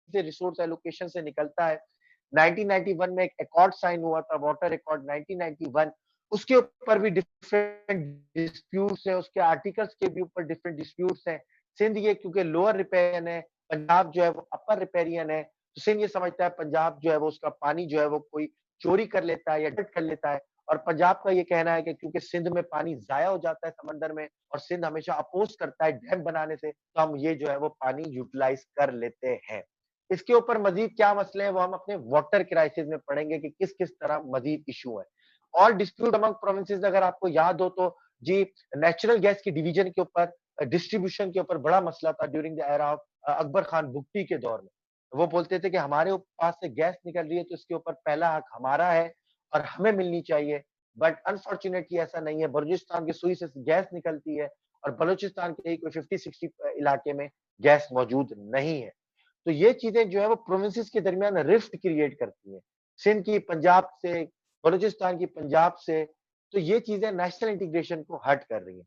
से रिसोर्स एलोकेशन से निकलता है। 1991 में एक अकॉर्ड साइन हुआ था, वाटर अकॉर्ड 1991, उसके ऊपर भी डिफरेंट डिस्प्यूट्स हैं, उसके आर्टिकल्स के भी ऊपर डिफरेंट डिस्प्यूट्स हैं। सिंध ये क्योंकि लोअर रिपेरियन है, पंजाब जो है वो अपर रिपेरियन है, तो सिंध ये समझता है पंजाब जो है वो उसका पानी जो है वो कोई चोरी कर लेता है या डट कर लेता है, और पंजाब का ये कहना है कि क्योंकि सिंध में पानी जाया हो जाता है समंदर में और सिंध हमेशा अपोज करता है डैम बनाने से, तो हम ये जो है वो पानी यूटिलाइज कर लेते हैं। इसके ऊपर मजीद क्या मसले हैं वो हम अपने वाटर क्राइसिस में पढ़ेंगे कि किस किस तरह मजीद इशू है। और डिस्प्यूट अमंग प्रोविंसेस अगर आपको याद हो तो जी, नेचुरल गैस की डिवीजन के ऊपर, डिस्ट्रीब्यूशन के ऊपर बड़ा मसला था during the era of Akbar Khan Bugti के दौर में। वो बोलते थे कि हमारे पास से गैस निकल रही है तो इसके ऊपर पहला हक हमारा है और हमें मिलनी चाहिए। बट अनफॉर्चुनेटली ऐसा नहीं है, बलूचिस्तान की सुई से गैस निकलती है और बलूचिस्तान के कोई 50-60 इलाके में गैस मौजूद नहीं है। तो ये चीजें जो है वो प्रोविंसेस के दरमियान रिफ्ट क्रिएट करती है, सिंध की पंजाब से, बलूचिस्तान की पंजाब से। तो ये चीजें नेशनल इंटीग्रेशन को हर्ट कर रही है।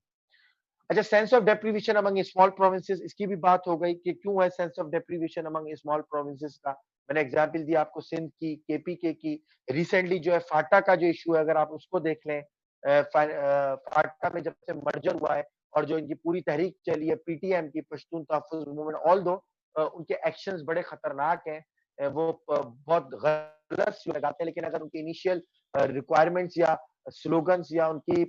अच्छा, sense of deprivation among small provinces, इसकी भी बात हो गई कि क्यों है sense of deprivation among small provinces का। मैंने एग्जांपल दिया आपको सिंध की, केपीके की। रिसेंटली जो है फाटा का जो इशू है अगर आप उसको देख लें, फाटा में जब से मर्जर हुआ है और जो इनकी पूरी तहरीक चली है पीटीएम की, पश्तून तहफ़्फ़ुज़ मूवमेंट, ऑल्दो उनके एक्शंस बड़े खतरनाक हैं, वो बहुत गलत सी लगाते हैं, लेकिन अगर उनकी इनिशियल रिक्वायरमेंट्स या स्लोगन्स या उनकी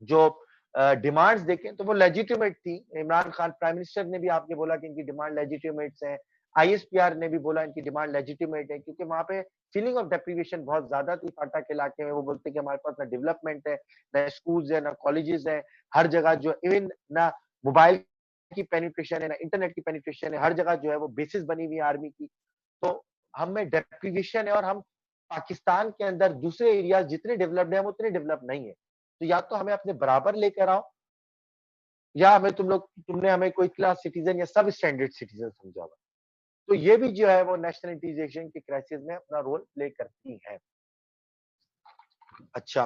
जो डिमांड्स देखें तो वो लेजिटिमेट थी। इमरान खान प्राइम मिनिस्टर ने भी आके बोला कि इनकी डिमांड लेजिटिमेट्स हैं। आईएसपीआर ने भी बोला इनकी डिमांड लेजिटिमेट है, क्योंकि वहाँ पे फीलिंग ऑफ डेप्रिवेशन बहुत ज़्यादा थी फाटा के इलाके में। वो बोलते हैं कि हमारे पास ना डेवलपमेंट है, ना स्कूल्स है, ना कॉलेजेस हैं। हर जगह जो इवन ना मोबाइल की पेनिट्रेशन है, ना इंटरनेट की पेनिट्रेशन है। हर जगह जो है वो बेसेस बनी हुई है आर्मी की। तो हम में डेप्रिवेशन है और हम पाकिस्तान के अंदर दूसरे एरियाज़ जितने डेवलप्ड हैं, हम उतने डेवलप नहीं है। तो या तो हमें अपने बराबर लेकर आओ, या हमें तुमने हमें कोई क्लास सिटीजन या सब स्टैंडर्ड सिटीजन समझा हुआ। तो ये भी जो है वो नेशनल इंटीग्रेशन की क्राइसिस में अपना रोल प्ले करती है। अच्छा,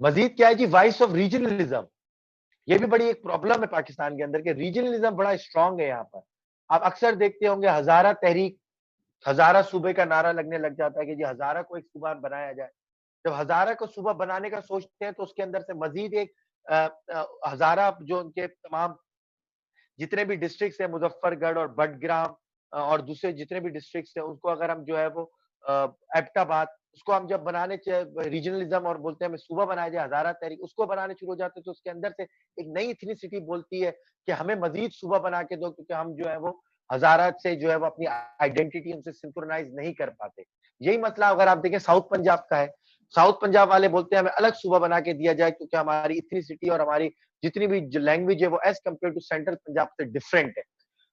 मजीद क्या है जी, वॉइस ऑफ रीजनलिज्म। ये भी बड़ी एक प्रॉब्लम है पाकिस्तान के अंदर कि रीजनलिज्म बड़ा स्ट्रांग है यहाँ पर। आप अक्सर देखते होंगे हज़ारा तहरीक, हज़ारा सूबे का नारा लगने लग जाता है कि जी हज़ारा को एक सूबा बनाया जाए। जब हज़ारा को सूबा बनाने का सोचते हैं तो उसके अंदर से मज़ीद एक हज़ारा जो उनके तमाम जितने भी डिस्ट्रिक्ट्स हैं मुज़फ्फरगढ़ और बडग्राम और दूसरे जितने भी डिस्ट्रिक्ट्स हैं उसको अगर हम जो है वो एबटाबाद उसको हम जब बनाने रीजनलिज्म और बोलते हैं हमें सूबा बनाया जाए हज़ारा तहरीक उसको बनाने शुरू हो जाते हैं तो उसके अंदर से एक नई एथनिसिटी बोलती है कि हमें मज़ीद सूबा बना के दो क्योंकि हम जो है वो हज़ारा से जो है वो अपनी आइडेंटिटी उनसे सिंक्रोनाइज़ नहीं कर पाते। यही मसला अगर आप देखें साउथ पंजाब का है। साउथ पंजाब वाले बोलते हैं हमें अलग सूबा बना के दिया जाए क्योंकि हमारी एथनिसिटी और हमारी जितनी भी जो लैंग्वेज है वो as compare to central Punjab से डिफरेंट है।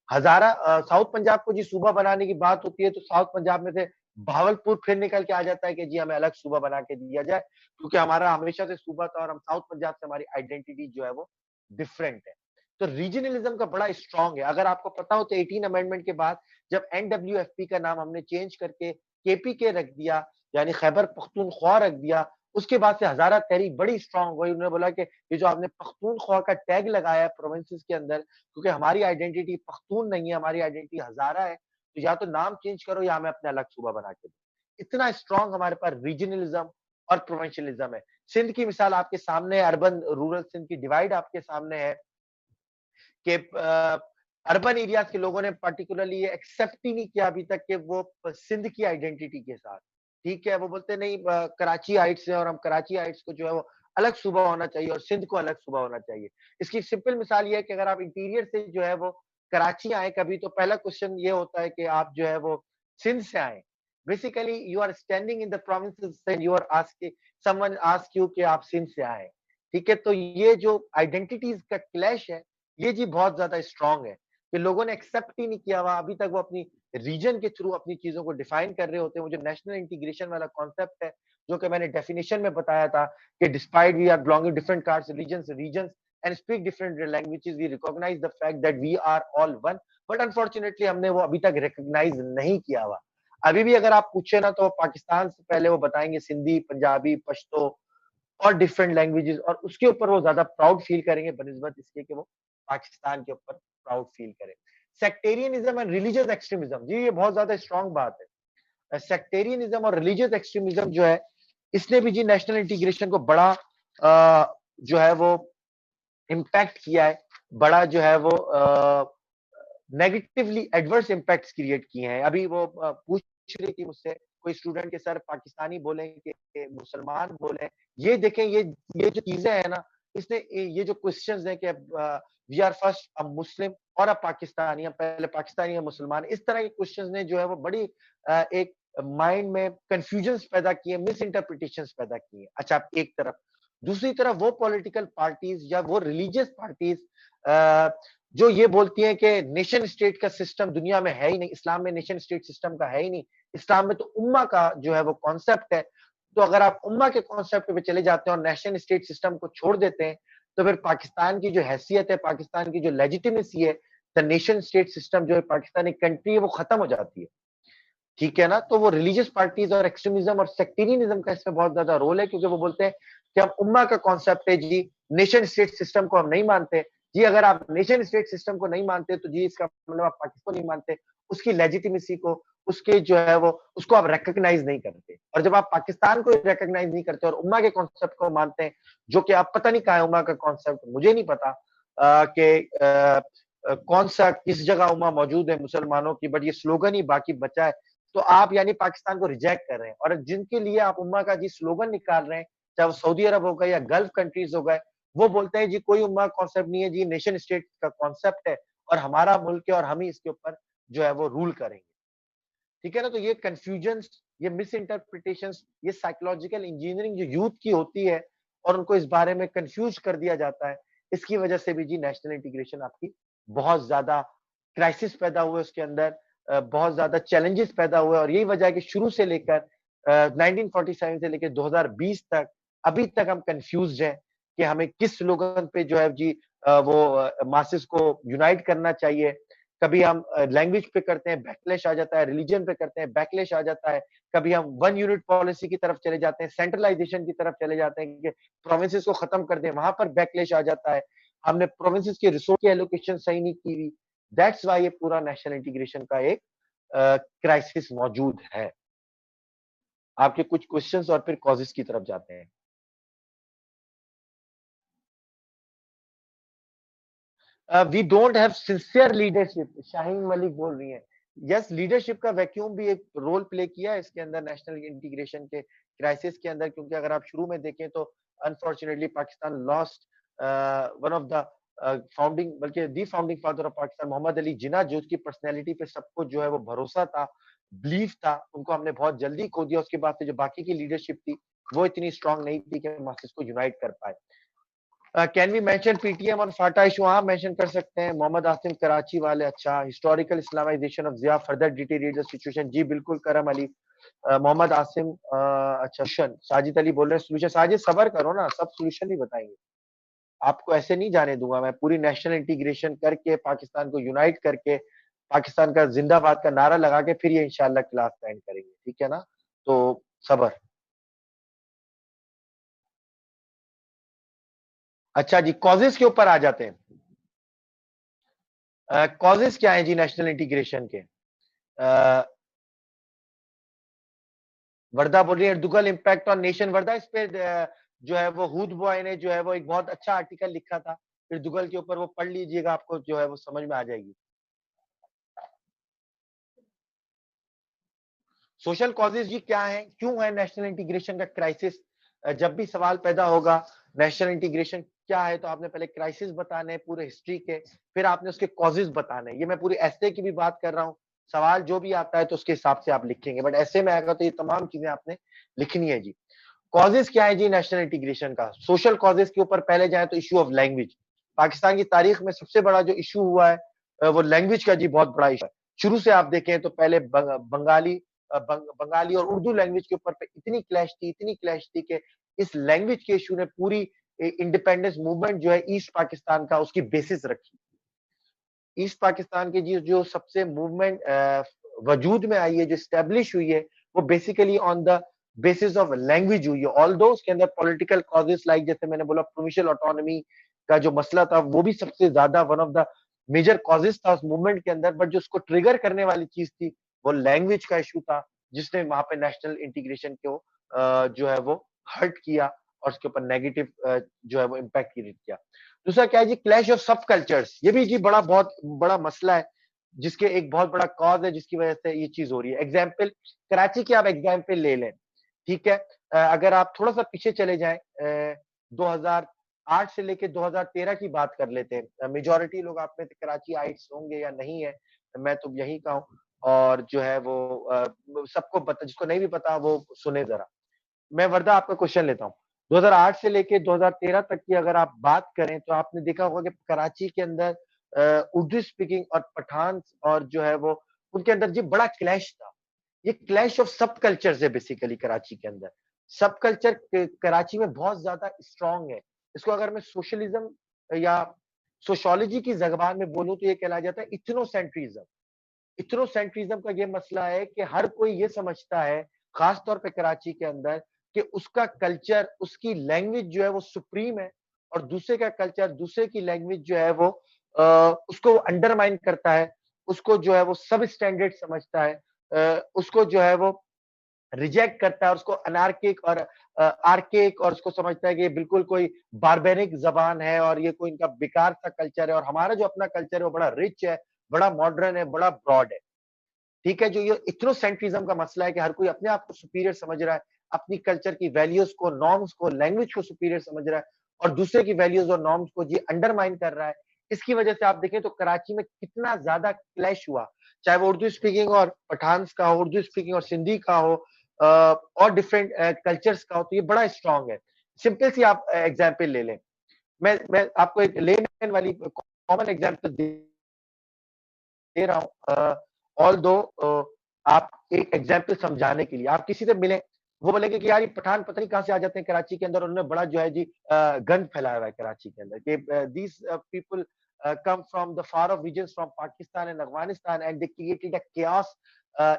हज़ारा साउथ पंजाब को जी सूबा बनाने की बात होती है तो साउथ पंजाब में से भावलपुर फिर निकल के आ जाता है कि जी हमें अलग सूबा बना के दिया जाए क्योंकि हमारा हमेशा से सूबा था और हम साउथ पंजाब से हमारी आइडेंटिटी जो है वो डिफरेंट है। तो रीजनलिज्म का बड़ा स्ट्रांग है। अगर आपको पता हो तो 18 अमेंडमेंट के बाद जब एनडब्ल्यूएफपी का नाम हमने चेंज करके केपीके रख दिया, यानी खैबर पख्तूनख्वा रख दिया, उसके बाद से हज़ारा तहरीक बड़ी स्ट्रांग हुई। उन्होंने बोला कि ये जो आपने पख्तूनख्वा का टैग लगाया है प्रोविंसेस के अंदर क्योंकि हमारी आइडेंटिटी पख्तून नहीं है, हमारी आइडेंटिटी हज़ारा है, तो या तो नाम चेंज करो या हमें अपना अलग सूबा बना के दो। इतना स्ट्रांग हमारे पास रीजनलिज्म और प्रोविंशियलिज्म है। सिंध की मिसाल आपके सामने है, अर्बन रूरल सिंध की डिवाइड आपके सामने है कि अर्बन एरियाज के लोगों ने पार्टिकुलरली ये एक्सेप्ट ही नहीं किया अभी तक कि वो सिंध की आइडेंटिटी के साथ, ठीक है? वो बोलते नहीं कराची हाइट्स है और हम कराची हाइट्स को जो है वो अलग सूबा होना चाहिए और सिंध को अलग सूबा होना चाहिए। इसकी सिंपल मिसाल ये है कि अगर आप इंटीरियर से जो है वो कराची आए कभी तो पहला क्वेश्चन ये होता है कि आप जो है वो सिंध से आए। Basically you are standing in the provinces and you are asking someone ask you कि आप सिंध से आए। ठीक है? तो ये जो आइडेंटिटीज का क्लैश है ये जी बहुत ज़्यादा स्ट्रॉन्ग है, कि लोगों ने एक्सेप्ट ही नहीं किया हुआ, अभी तक वो अपनी रीजन के थ्रू अपनी चीज़ों को डिफाइन कर रहे होते हैं। वो जो नेशनल इंटीग्रेशन वाला कॉन्सेप्ट है, जो कि मैंने डेफिनिशन में बताया था कि despite we are belonging different caste regions and speak different languages, we recognise the fact that we are all one, but unfortunately हमने वो अभी तक रिकॉग्नाइज नहीं किया हुआ। अभी भी अगर आप पूछे ना तो पाकिस्तान से पहले वो बताएँगे सिंधी, पंजाबी, पश्तो और डिफरेंट लैंग्वेजेस और उसके ऊपर वो ज़्यादा प्राउड फील करेंगे बनिस्बत इसके कि वो पाकिस्तान के ऊपर प्राउड फील करें। सेक्टेरियनिज़्म एंड रिलिजियस एक्सट्रीमिज़्म जी ये बहुत ज़्यादा स्ट्रॉन्ग बात है। सेक्टेरियनिज़्म और रिलिजियस एक्सट्रीमिज़्म जो है, इसने भी जी नेशनल इंटीग्रेशन को बड़ा जो है वो इम्पैक्ट किया है। बड़ा जो है वो नेगेटिवली एडवर्स इम्पैक्ट्स क्रिएट किए हैं। अभी वो पूछ रही थी मुझसे कोई स्टूडेंट के सर पाकिस्तानी बोले कि मुसलमान बोले। ये देखें ये जो चीज़ें हैं ना, इसने ये जो क्वेश्चंस हैं कि वी आर फर्स्ट अ मुस्लिम और अ पाकिस्तानी, हम पहले पाकिस्तानी या मुसलमान, इस तरह के क्वेश्चंस ने जो है वो बड़ी एक माइंड में कन्फ्यूजन्स पैदा किए, मिस इंटरप्रिटेशंस पैदा किए। अच्छा एक तरफ। दूसरी तरफ वो पॉलिटिकल पार्टीज़ या वो रिलीजियस पार्टीज़ जो ये बोलती हैं कि नेशन स्टेट का सिस्टम दुनिया में है ही नहीं, इस्लाम में नेशन स्टेट सिस्टम का है ही नहीं। इस्लाम में तो उम्मा का जो है वो कॉन्सेप्ट है। तो अगर आप उम्मा के कॉन्सेप्ट पे चले जाते हैं और नेशन स्टेट सिस्टम को छोड़ देते हैं, तो फिर पाकिस्तान की जो हैसियत है, पाकिस्तान की जो लेजिटिमेसी है, द नेशन स्टेट सिस्टम जो है पाकिस्तान एक कंट्री है वो खत्म हो जाती है। ठीक है ना? तो वो रिलीजियस पार्टीज़ और एक्सट्रीमिज़्म और सेक्टेरियनिज़्म का इसमें बहुत ज़्यादा रोल है क्योंकि वो बोलते हैं कि हम उम्मा का कॉन्सेप्ट है जी, नेशन स्टेट सिस्टम को हम नहीं मानते। जी, अगर आप नेशन स्टेट सिस्टम को नहीं मानते तो जी इसका मतलब आप पाकिस्तान को नहीं मानते, उसकी लेजिटिमेसी को, उसके जो है वो उसको आप रिकॉग्नाइज़ नहीं करते। और जब आप पाकिस्तान को रिकॉग्नाइज़ नहीं करते और उम्मा के कॉन्सेप्ट को मानते हैं, जो कि आप पता नहीं कहाँ है उम्मा का कॉन्सेप्ट, मुझे नहीं पता कि कौन-सा किस जगह उम्मा मौजूद है मुसलमानों की, बट ये स्लोगन ही बाकी बचा है। तो आप यानी पाकिस्तान को रिजेक्ट कर रहे हैं और जिनके लिए आप उम्मा का जी स्लोगन निकाल रहे हैं, चाहे वो सऊदी अरब हो गए या गल्फ कंट्रीज़ हो गए, वो बोलते हैं जी कोई उम्मा कॉन्सेप्ट नहीं है जी, नेशन स्टेट का कॉन्सेप्ट है और हमारा मुल्क है और हम ही इसके ऊपर जो है वो रूल करेंगे। ठीक है ना? तो ये कन्फ्यूजन्स, ये मिस इंटरप्रिटेशंस, ये साइकोलॉजिकल इंजीनियरिंग जो यूथ की होती है और उनको इस बारे में कन्फ्यूज़ कर दिया जाता है, इसकी वजह से भी जी नेशनल इंटीग्रेशन आपकी बहुत ज़्यादा क्राइसिस पैदा हुए उसके अंदर, बहुत ज़्यादा चैलेंजेस पैदा हुए और यही वजह है कि शुरू से लेकर 1947 से लेकर 2020 तक, अभी तक हम कन्फ्यूज़्ड हैं कि हमें किस स्लोगन पे जो है जी वो मासेस को यूनाइट करना चाहिए। कभी हम लैंग्वेज पे करते हैं, बैकलैश आ जाता है, रिलीजन पे करते हैं, बैकलैश आ जाता है। कभी हम वन यूनिट पॉलिसी की तरफ चले जाते हैं, सेंट्रलाइजेशन की तरफ चले जाते हैं कि प्रोविंसेस को खत्म कर दें, वहाँ पर बैकलैश आ जाता है। हमने प्रोविंसेस के रिसोर्स की एलोकेशन सही नहीं की हुई। दैट्स व्हाई ये पूरा नेशनल इंटीग्रेशन का एक क्राइसिस मौजूद है। आपके कुछ क्वेश्चंस और फिर कॉजेस की तरफ जाते हैं। We don't have sincere leadership, Shaheen Malik बोल रही हैं। यस, लीडरशिप का वैक्यूम भी एक रोल प्ले किया है इसके अंदर नेशनल इंटीग्रेशन के क्राइसिस के अंदर, क्योंकि अगर आप शुरू में देखें तो unfortunately Pakistan lost one of the founding, बल्कि the founding father of Pakistan Mohammad Ali Jinnah, जो उसकी पर्सनैलिटी पे सबको जो है वो भरोसा था, बिलीव था, उनको हमने बहुत जल्दी खो दिया। उसके बाद से जो बाकी की लीडरशिप थी वो इतनी स्ट्रांग नहीं थी कि मासेस को यूनाइट कर पाए। कैन वी मेंशन पीटीएम और फाटा इशू? हाँ, मेंशन कर सकते हैं। मोहम्मद आसिम कराची वाले, अच्छा, historical Islamisation of Zia further deteriorate the situation. जी बिल्कुल, करम अली। मोहम्मद आसिम, अच्छा, शन साजिद अली बोल रहे हैं सोल्यूशन। साजिद सबर करो ना, सब सोल्यूशन ही बताएंगे। आपको ऐसे नहीं जाने दूंगा मैं। पूरी नेशनल इंटीग्रेशन करके, पाकिस्तान को यूनाइट करके, पाकिस्तान का जिंदाबाद का नारा लगा के फिर ये इंशाल्लाह क्लास एंड करेंगे, ठीक है ना? तो सबर। अच्छा जी, कॉजेस के ऊपर आ जाते हैं। कॉजेस क्या है जी नेशनल इंटीग्रेशन के? वर्दा बोल रही है दुगल इम्पैक्ट ऑन नेशन। वर्दा, इस पे जो है वो हुद बॉय ने जो है वो एक बहुत अच्छा आर्टिकल लिखा था, फिर दुगल के ऊपर वो पढ़ लीजिएगा, आपको जो है वो समझ में आ जाएगी। सोशल कॉजेज जी क्या है, क्यों है नेशनल इंटीग्रेशन का क्राइसिस? जब भी सवाल पैदा होगा नेशनल इंटीग्रेशन क्या है, तो आपने पहले क्राइसिस बताने हैं पूरे हिस्ट्री के, फिर आपने उसके कॉजेज बताने हैं। ये मैं पूरी ऐसे की भी बात कर रहा हूँ। सवाल जो भी आता है तो उसके हिसाब से आप लिखेंगे, बट ऐसे में आएगा तो ये तमाम चीजें आपने लिखनी है जी। कॉजेज क्या है जी नेशनल इंटीग्रेशन का? सोशल कॉजेज के ऊपर पहले जाए तो इशू ऑफ लैंग्वेज। पाकिस्तान की तारीख में सबसे बड़ा जो इशू हुआ है वो लैंग्वेज का जी बहुत बड़ा इशू है। शुरू से आप देखें तो पहले बंगाली और उर्दू लैंग्वेज के ऊपर पे इतनी क्लैश थी कि इस लैंग्वेज के इशू ने पूरी इंडिपेंडेंस मूवमेंट जो है ईस्ट पाकिस्तान का, उसकी बेसिस रखी। ईस्ट पाकिस्तान की जो जो सबसे मूवमेंट वजूद में आई है, जो स्टैब्लिश हुई है, वो basically on the basis of language हुई है। ऑल्दो उसके अंदर पॉलिटिकल कॉजेस लाइक, जैसे मैंने बोला, प्रोविंशियल ऑटोनॉमी का जो मसला था वो भी सबसे ज्यादा one of the major causes था उस मूवमेंट के अंदर, बट जो उसको ट्रिगर करने वाली चीज थी वो लैंग्वेज का इशू था, जिसने वहां पे नेशनल इंटीग्रेशन को जो है वो हर्ट किया और उसके ऊपर नेगेटिव जो है वो इम्पैक्ट क्रिएट किया। दूसरा क्या है जी, क्लैश ऑफ सब कल्चर्स। ये भी जी बहुत बड़ा मसला है, जिसके एक बहुत बड़ा कॉज है, जिसकी वजह से ये चीज हो रही है। एग्जाम्पल, कराची की आप एग्जाम्पल ले लें, ठीक है? अगर आप थोड़ा सा पीछे चले जाएं, 2008 से लेके 2013 की बात कर लेते हैं। मेजोरिटी लोग आप में से कराची आइट्स होंगे या नहीं है, मैं तो यही का हूँ। और जो है वो सबको पता, जिसको नहीं भी पता वो सुने जरा। मैं वर्दा आपका क्वेश्चन लेता हूँ। 2008 से लेके 2013 तक की अगर आप बात करें तो आपने देखा होगा कि कराची के अंदर उर्दू स्पीकिंग और पठान और जो है वो उनके अंदर जी बड़ा क्लैश था। ये क्लैश ऑफ सब कल्चर है बेसिकली कराची के अंदर। सब कल्चर कराची में बहुत ज्यादा स्ट्रांग है। इसको अगर मैं सोशलिज्म या सोशोलॉजी की जबान में बोलूं तो ये कहलाया जाता है इथनोसेंट्रिज्म। इथनोसेंट्रिज्म का ये मसला है कि हर कोई ये समझता है, खास तौर पे कराची के अंदर, कि उसका कल्चर, उसकी लैंग्वेज जो है वो सुप्रीम है, और दूसरे का कल्चर, दूसरे की लैंग्वेज जो है वो उसको अंडरमाइन करता है, उसको जो है वो सब स्टैंडर्ड समझता है, उसको जो है वो रिजेक्ट करता है, और उसको अनार्किक और आर्केक, और उसको समझता है कि ये बिल्कुल कोई बारबेरिक जबान है और ये कोई इनका बेकार सा कल्चर है, और हमारा जो अपना कल्चर है वो बड़ा रिच है, बड़ा मॉडर्न है, बड़ा ब्रॉड है। ठीक है? जो ये इथनोसेंट्रिज्म का मसला है कि हर कोई अपने आप को सुपीरियर समझ रहा है, अपनी कल्चर की वैल्यूज को, नॉर्म्स को, लैंग्वेज को सुपीरियर समझ रहा है, और दूसरे की वैल्यूज और नॉर्म्स को जी अंडरमाइन कर रहा है। इसकी वजह से आप देखें तो कराची में कितना ज्यादा क्लैश हुआ, चाहे वो उर्दू स्पीकिंग और पठान का हो, उर्दू स्पीकिंग और सिंधी का हो, और डिफरेंट कल्चर्स का हो, तो ये बड़ा स्ट्रांग है। सिंपल सी आप एग्जाम्पल ले लें। मैं आपको एक लेमैन वाली कॉमन एग्जाम्पल दे रहा हूँ। ऑल दो आप एक एग्जाम्पल समझाने के लिए, आप किसी से मिले, वो बोलेंगे कि यार ये पठान पता नहीं कहाँ से आ जाते हैं कराची के अंदर, उन्होंने बड़ा जो है जी गंद फैलाया हुआ है कराची के अंदर कि these people come from the far off regions from Pakistan and Afghanistan and they created a chaos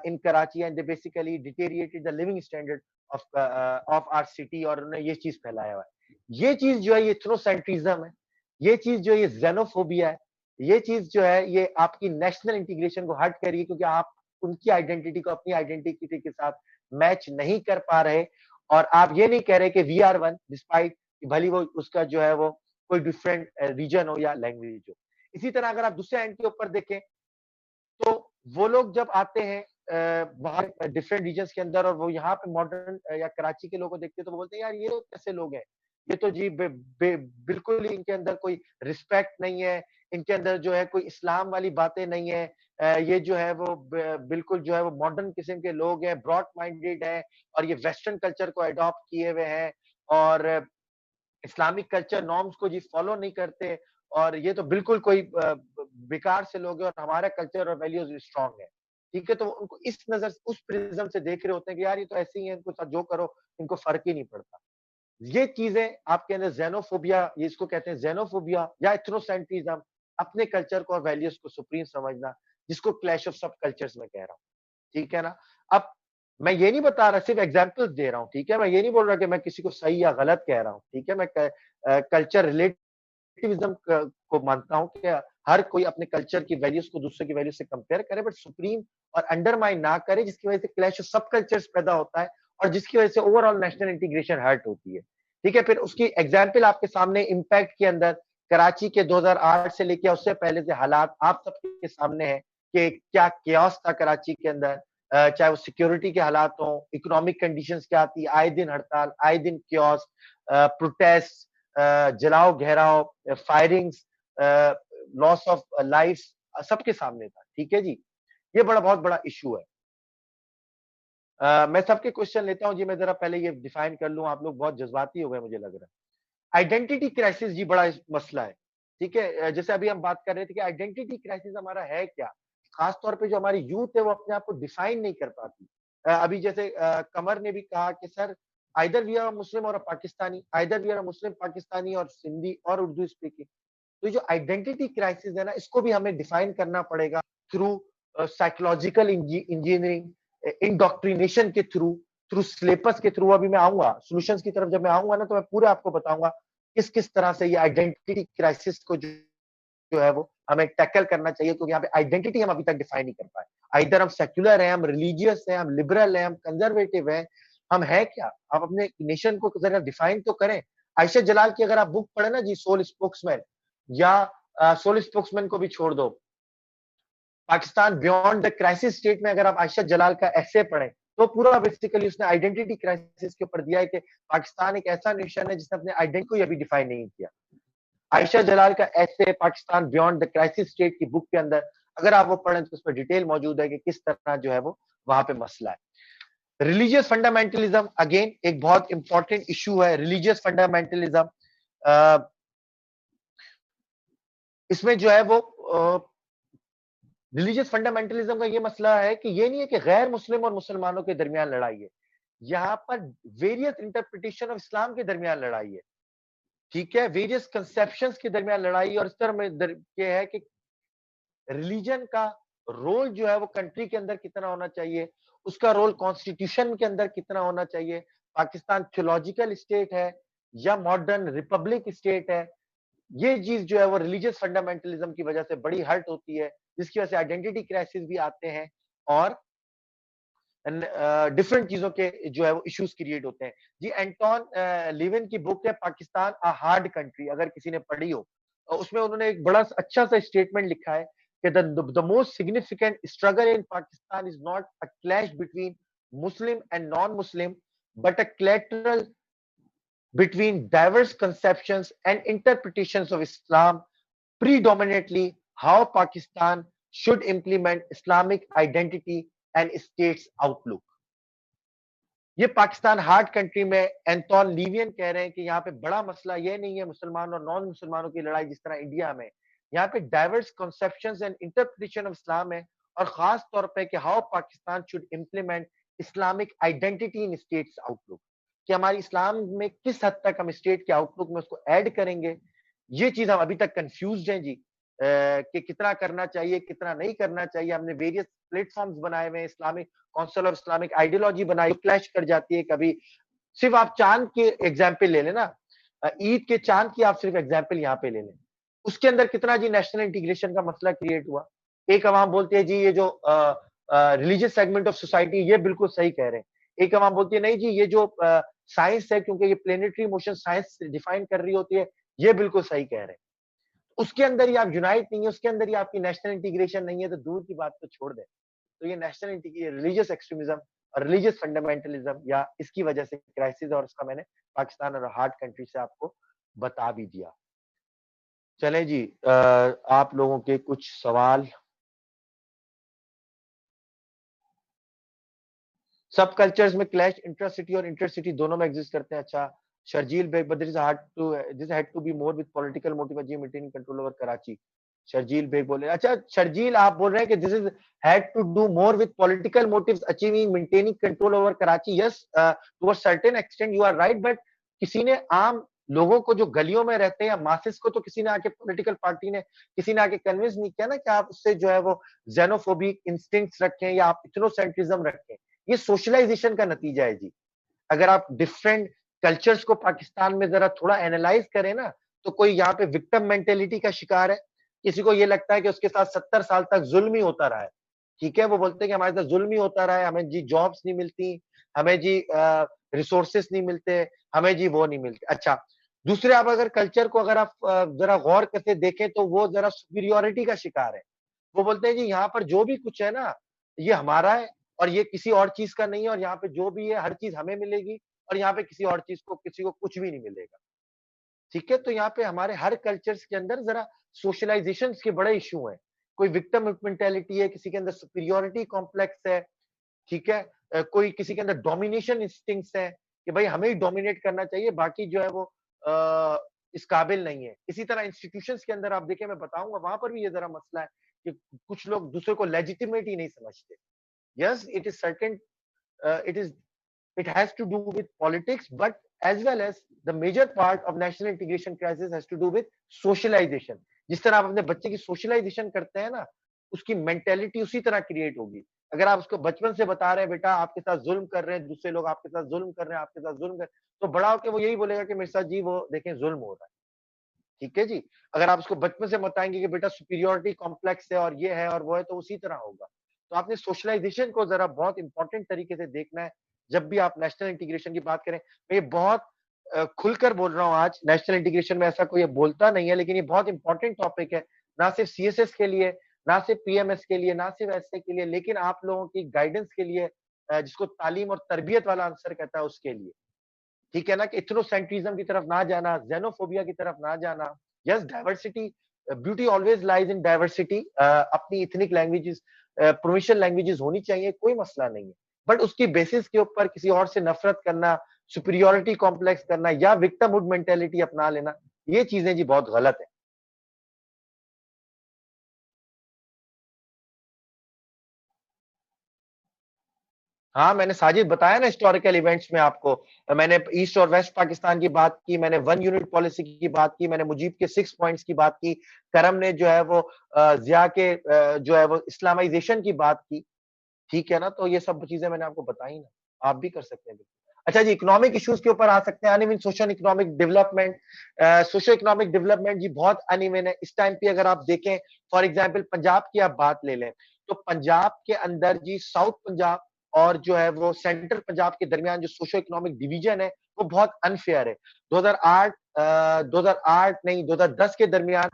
in Karachi and they basically deteriorated the living standard of our city और उन्होंने ये चीज फैलाया हुआ है। ये चीज जो है ये इथनोसेंट्रिज्म है, ये चीज जो है ये xenophobia है, ये चीज जो है ये आपकी नेशनल इंटीग्रेशन को हर्ट करिए क्योंकि आप उनकी आइडेंटिटी को अपनी आइडेंटिटी के साथ मैच नहीं कर पा रहे और आप ये नहीं कह रहे कि वी आर वन डिस्पाइट भली वो उसका जो है वो कोई डिफरेंट रीजन हो या लैंग्वेज हो। इसी तरह अगर आप दूसरे एंड के ऊपर देखें तो वो लोग जब आते हैं बाहर डिफरेंट रीजन्स के अंदर और वो यहाँ पे मॉडर्न या कराची के लोगों को देखते हैं तो वो बोलते हैं यार ये लोग कैसे लोग हैं? ये तो जी बिल्कुल ही इनके अंदर कोई रिस्पेक्ट नहीं है, इनके अंदर जो है कोई इस्लाम वाली बातें नहीं है। ये जो है वो बिल्कुल जो है वो मॉडर्न किस्म के लोग हैं, ब्रॉड माइंडेड हैं और ये वेस्टर्न कल्चर को अडॉप्ट किए हुए हैं और इस्लामिक कल्चर नॉर्म्स को जी फॉलो नहीं करते और ये तो बिल्कुल कोई बेकार से लोग हैं और हमारा कल्चर और वैल्यूज स्ट्रांग है। ठीक है? तो उनको इस नज़र उस प्रिज़्म से देख रहे होते हैं कि यार ये तो ऐसे ही है, इनको साथ जो करो, इनको फ़र्क ही नहीं पड़ता। ये चीज़ें आपके अंदर ज़ेनोफोबिया ये इसको कहते हैं ज़ेनोफोबिया या एथ्नोसेंट्रिज्म अपने कल्चर को और वैल्यूज को सुप्रीम समझना, जिसको क्लैश ऑफ सब कल्चर्स मैं कह रहा हूँ। ठीक है ना? अब मैं ये नहीं बता रहा सिर्फ़ एग्ज़ाम्पल्स दे रहा हूँ, ठीक है? मैं ये नहीं बोल रहा कि मैं किसी को सही या गलत कह रहा हूँ, ठीक है? मैं कल्चर रिलेटिविज़्म क को मानता हूँ कि हर कोई अपने कल्चर की वैल्यूज़ को दूसरे की वैल्यू से कंपेयर करे बट सुप्रीम और अंडरमाइन ना करे जिसकी वज़ह से क्लैश ऑफ सब कल्चर्स पैदा होता है और जिसकी वज़ह से ओवरऑल नेशनल इंटीग्रेशन हर्ट होती है। ठीक है? फिर उसकी एग्ज़ाम्पल आपके सामने इम्पैक्ट के अंदर कराची के 2008 से लेके उससे पहले से हालात आप सबके सामने हैं कि क्या chaos था कराची के अंदर चाहे वो सिक्योरिटी के हालात हों, इकोनॉमिक कंडीशंस क्या थी, आए दिन हड़ताल, आए दिन chaos प्रोटेस्ट जलाओ घेराव, फायरिंग्स, लॉस ऑफ लाइफ्स सबके सामने था, ठीक है जी? ये बड़ा बहुत बड़ा इश्यू है। मैं सबके क्वेश्चन लेता हूँ जी, मैं ज़रा पहले ये डिफाइन कर लूँ, आप लोग बहुत जज़्बाती हो गए मुझे लग रहा है। आइडेंटिटी क्राइसिस जी बड़ा इस मसला है, ठीक है? जैसे अभी हम बात कर रहे थे कि आइडेंटिटी क्राइसिस हमारा है क्या? खास तौर पे जो हमारी यूथ है वो अपने आप को डिफाइन नहीं कर पाती। अभी जैसे कमर ने भी कहा कि sir either we are Muslim और Pakistani, either we are Muslim, Pakistani और सिंधी और उर्दू स्पीकिंग। तो ये जो आइडेंटिटी क्राइसिस है ना, इसको भी हमें डिफाइन करना पड़ेगा थ्रू साइकोलॉजिकल इंजीनियरिंग, इंडोक्ट्रिनेशन के थ्रू, थ्रू सिलेबस के थ्रू अभी मैं आऊँगा, सॉल्यूशंस की तरफ जब मैं आऊँगा ना तो मैं पूरा आपको बताऊँगा किस-किस तरह से ये आइडेंटिटी क्राइसिस को जो है वो हमें टैकल करना चाहिए क्योंकि यहाँ पे आइडेंटिटी हम अभी तक डिफाइन नहीं कर पाए। आइदर हम सेक्युलर हैं, हम रिलीजियस हैं, हम लिबरल हैं, हम कंजर्वेटिव हैं, हम हैं क्या? आप अपने नेशन को ज़रा डिफाइन तो करें। आयशा जलाल की अगर आप बुक पढ़े ना जी सोल स्पोक्समैन या सोल स्पोक्समैन को भी छोड़ दो। Pakistan beyond the crisis state में अगर आप आयशा जलाल का एसे पढ़ें, तो पूरा बेसिकली उसने आइडेंटिटी क्राइसिस के ऊपर दिया है कि पाकिस्तान एक ऐसा नेशन है जिसने अपने आइडेंटिटी को अभी डिफाइन नहीं किया। आयशा जलाल का essay Pakistan beyond the crisis state की बुक के अंदर अगर आप वो पढ़ें तो उसमें डिटेल मौजूद है कि किस तरह जो है वो वहां पे मसला है। रिलीजियस फंडामेंटलिज्म अगेन एक बहुत इंपॉर्टेंट इशू है रिलीजियस फंडामेंटलिज्म। इसमें जो है वो रिलीजियस फंडामेंटलिज्म का ये मसला है कि ये नहीं है कि गैर मुस्लिम और मुसलमानों के दरमियान लड़ाई है। यहाँ पर वेरियस इंटरप्रिटेशन ऑफ इस्लाम के दरमियान लड़ाई है। ठीक है? वेरियस कंसेप्शंस के दरमियान लड़ाई और इस तरह में ये है कि रिलीजन का रोल जो है वो कंट्री के अंदर कितना होना चाहिए, उसका रोल कॉन्स्टिट्यूशन के अंदर कितना होना चाहिए, पाकिस्तान थियोलॉजिकल स्टेट है या मॉडर्न रिपब्लिक स्टेट है। ये चीज़ जो है वो रिलीजियस फंडामेंटलिज्म की वजह से बड़ी हर्ट होती है, जिसकी वजह से आइडेंटिटी क्राइसिस भी आते हैं और डिफरेंट चीज़ों के जो है वो इश्यूज क्रिएट होते हैं। जी एंटोन लिविन की बुक है पाकिस्तान अ हार्ड कंट्री अगर किसी ने पढ़ी हो, उसमें उन्होंने एक बड़ा अच्छा सा स्टेटमेंट लिखा है कि the most significant struggle in Pakistan is not a clash between Muslim and non Muslim but a collateral between diverse conceptions and interpretations of Islam, predominantly how Pakistan should implement Islamic identity and state's outlook. ये पाकिस्तान हार्ड कंट्री में एंटोन लीवियन कह रहे हैं कि यहाँ पे बड़ा मसला ये नहीं है मुसलमान और नॉन मुसलमानों की लड़ाई जिस तरह इंडिया में यहाँ पे diverse conceptions and interpretation of Islam है और खास तौर पे कि how Pakistan should implement Islamic identity in state's outlook, कि हमारी इस्लाम में किस हद तक हम स्टेट के आउटलुक में उसको ऐड करेंगे। ये चीज़ हम अभी तक कन्फ्यूज़्ड हैं जी, कि कितना करना चाहिए, कितना नहीं करना चाहिए। हमने वेरियस प्लेटफ़ॉर्म्स बनाए हुए हैं, Islamic council of Islamic ideology बनाई, क्लैश कर जाती है कभी। सिर्फ़ आप चाँद के एग्ज़ाम्पल ले लें ना, ईद के चाँद की आप सिर्फ़ एग्ज़ाम्पल यहाँ पे ले लें। उसके अंदर कितना जी नेशनल इंटीग्रेशन का मसला क्रिएट हुआ। एक अवाम बोलती है जी ये जो रिलीजियस सेगमेंट ऑफ सोसाइटी ये बिल्कुल सही कह रहे हैं। एक अवाम बोलती है नहीं जी ये जो साइंस है क्योंकि ये प्लेनेटरी मोशन साइंस डिफाइन कर रही होती है, ये बिल्कुल सही कह रहे हैं। उसके अंदर ही आप यूनाइट नहीं है, उसके अंदर ही आपकी नेशनल इंटीग्रेशन नहीं है, तो दूर की बात तो छोड़ दें। तो ये नेशनल रिलीजियस एक्सट्रीमिज्म और रिलीजियस फंडामेंटलिज्म या इसकी वजह से क्राइसिस, और उसका मैंने पाकिस्तान और हार्ड कंट्री से आपको बता भी दिया। चलें जी, आप लोगों के कुछ सवाल। सब कल्चर्स में क्लैश इंट्रा-सिटी और इंटर-सिटी दोनों में एग्जिस्ट करते हैं। अच्छा, Sharjeel Beg, but this had to be more with political motive achieve maintaining control over Karachi. Sharjeel Beg बोले, अच्छा शर्जील आप बोल रहे हैं कि this is had to do more with political motives achieving maintaining control over Karachi. Yes, to a certain extent you are right, but किसी ने आम लोगों को जो गलियों में रहते हैं या मासेस को तो किसी ने आके पॉलिटिकल पार्टी ने किसी ने आके कन्विंस नहीं किया ना कि आप उससे जो है वो xenophobic इंस्टिंक्ट्स रखें या आप इथनोसेंट्रिज्म रखें। ये सोशलाइजेशन का नतीजा है जी। अगर आप डिफरेंट कल्चर्स को पाकिस्तान में जरा थोड़ा एनालाइज करें ना, तो कोई यहाँ पे विक्टिम मेंटेलिटी का शिकार है। किसी को ये लगता है कि उसके साथ 70 साल तक जुल्म ही होता रहा है। ठीक है, वो बोलते हैं कि हमारे साथ जुल्म ही होता रहा है, हमें जी जॉब्स नहीं मिलती, हमें जी रिसोर्सेस नहीं मिलते, हमें जी वो नहीं मिलते। अच्छा, दूसरे आप अगर कल्चर को अगर आप जरा गौर करके देखें तो वो जरा सुपीरियोरिटी का शिकार है। वो बोलते हैं जी यहाँ पर जो भी कुछ है ना, ये हमारा है और ये किसी और चीज़ का नहीं है, और यहाँ पे जो भी है हर चीज़ हमें मिलेगी और यहाँ पे किसी और चीज़ को किसी को कुछ भी नहीं मिलेगा। ठीक है? तो यहाँ पे हमारे हर कल्चर्स के अंदर ज़रा सोशलाइज़ेशंस के बड़े इश्यू हैं। कोई विक्टिम मेंटालिटी है, किसी के अंदर सुपीरियोरिटी कॉम्प्लेक्स है, ठीक है? कोई किसी के अंदर डोमिनेशन इंस्टिंक्ट्स हैं कि भाई हमें ही डोमिनेट करना चाहिए, बाकी जो है वो अ, इस काबिल नहीं है। इसी तरह इंस्टीट्यूशंस के अंदर आप देखें, मैं बताऊँगा वहाँ पर भी ये ज़रा मसला है कि कुछ लोग दूसरे को लेजिटिमेट ही नहीं समझते। Yes, it is certain. It is. It has to do with politics, but as well as the major part of national integration crisis has to do with socialization. जिस तरह आप अपने बच्चे की सोशलाइजेशन करते हैं ना, उसकी मेंटेलिटी उसी तरह क्रिएट होगी। अगर आप उसको बचपन से बता रहे हैं बेटा आपके साथ जुल्म कर रहे हैं, दूसरे लोग आपके साथ जुल्म कर रहे हैं, आपके साथ जुल्म कर, तो बड़ा होके वो यही बोलेगा कि मेरे साथ जी वो देखें जुल्म हो रहा है। ठीक है जी? अगर आप उसको बचपन से बताएँगे कि बेटा सुपीरियॉरिटी कॉम्प्लेक्स है और ये है और वो है, तो उसी तरह होगा। तो आपने सोशलाइज़ेशन को ज़रा बहुत इम्पोर्टेंट तरीके से देखना है, जब भी आप नेशनल इंटीग्रेशन की बात करें। मैं ये बहुत खुलकर बोल रहा हूँ आज, नेशनल इंटीग्रेशन में ऐसा कोई बोलता नहीं है, लेकिन ये बहुत इम्पोर्टेंट टॉपिक है, ना सिर्फ सीएसएस के लिए, ना सिर्फ पीएमएस के लिए, ना सिर्फ एसए के लिए, लेकिन आप लोगों की गाइडेंस के लिए, जिसको तालीम और तरबियत वाला आंसर कहता है, उसके लिए। ठीक है ना, कि इथनोसेंट्रिज्म की तरफ ना जाना, ज़ेनोफोबिया की तरफ ना जाना। Yes, diversity, beauty always lies in diversity. अपनी एथनिक लैंग्वेजेज़, प्रोविंशियल लैंग्वेजेज़ होनी चाहिए, कोई मसला नहीं है। बट उसकी बेसिस के ऊपर किसी और से नफ़रत करना, सुपीरियॉरिटी कॉम्प्लेक्स करना या विक्टिमहुड मेंटालिटी अपना लेना, ये चीज़ें जी बहुत गलत है। हाँ, मैंने साजिद बताया ना हिस्टोरिकल इवेंट्स में आपको। मैंने ईस्ट और वेस्ट पाकिस्तान की बात की, मैंने वन यूनिट पॉलिसी की बात की, मैंने मुजीब के 6 पॉइंट्स की बात की, करम ने जो है वो ज़िया के जो है वो इस्लामाइज़ेशन की बात की, ठीक है ना? तो ये सब चीज़ें मैंने आपको बताई ना, आप भी कर सकते हैं बिल्कुल। अच्छा जी, इकोनॉमिक इश्यूज़ के ऊपर आ सकते हैं, uneven social economic development. Socio economic development जी बहुत अनइवन है। इस टाइम पे अगर आप देखें, फॉर एग्ज़ाम्पल पंजाब की आप बात ले लें, तो पंजाब के अंदर जी साउथ पंजाब और जो है वो सेंट्रल पंजाब के दरमियान जो सोशो इकोनॉमिक डिवीजन है, वो बहुत अनफेयर है। 2008 नहीं 2010 के दरमियान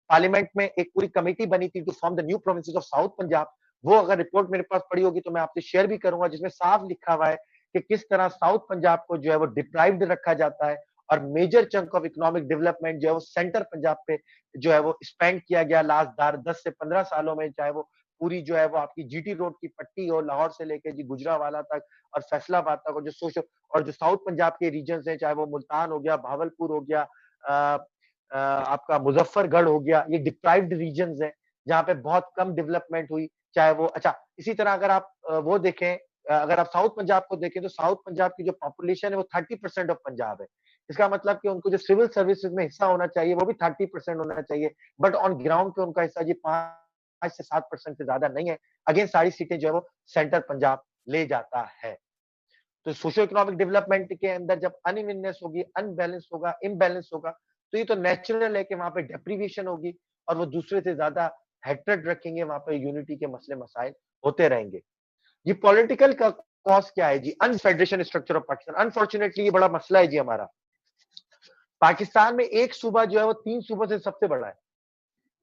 पार्लियामेंट में एक पूरी कमेटी बनी थी to form the new provinces of South Punjab. वो अगर रिपोर्ट मेरे पास पड़ी होगी तो मैं आपसे शेयर भी करूँगा, जिसमें साफ लिखा हुआ है कि किस तरह साउथ पंजाब को जो है वो डिप्राइव्ड रखा जाता है और major chunk of economic development जो है वो सेंटर पंजाब पे जो है वो स्पेंड किया गया लास्ट दार 10 से 15 सालों में, चाहे वो पूरी जो है वो आपकी जीटी रोड की पट्टी हो, लाहौर से लेके जी गुजरांवाला तक और फैसलाबाद तक, और जो और जो साउथ पंजाब के रीजन्स हैं, चाहे वो मुल्तान हो गया, भावलपुर हो गया, अ आपका मुज़फ्फरगढ़ हो गया, ये डिप्राइव्ड रीजन्स हैं, जहाँ पे बहुत कम डेवलपमेंट हुई, चाहे वो अच्छा, इसी तरह अगर आप वो देखें, अगर आप साउथ पंजाब को देखें तो साउथ पंजाब की जो पॉपुलेशन है वो 30% ऑफ पंजाब है। इसका मतलब कि उनको जो सिविल सर्विसेज में हिस्सा होना चाहिए वो भी 30% होना चाहिए। बट ऑन ग्राउंड पे उनका हिस्सा जी 5 से 7% से ज्यादा नहीं है। अगेन सारी सीटें जो है वो सेंटर पंजाब ले जाता है। तो सोशो इकोनॉमिक डेवलपमेंट के अंदर जब अनइवननेस होगी, अनबैलेंस होगा, इम्बैलेंस होगा, तो ये तो नेचुरल है कि वहां पे डेप्रीविएशन होगी और वो दूसरे से ज्यादा हेट्रेड रखेंगे, वहां पे यूनिटी के मसले मसाइल होते रहेंगे। ये पॉलिटिकल का कॉज क्या है जी? अनफेडरेशन स्ट्रक्चर ऑफ पाकिस्तान। अनफॉर्चुनेटली ये बड़ा मसला है जी हमारा। पाकिस्तान में एक सूबा जो है वो 3 सूबों से सबसे बड़ा है।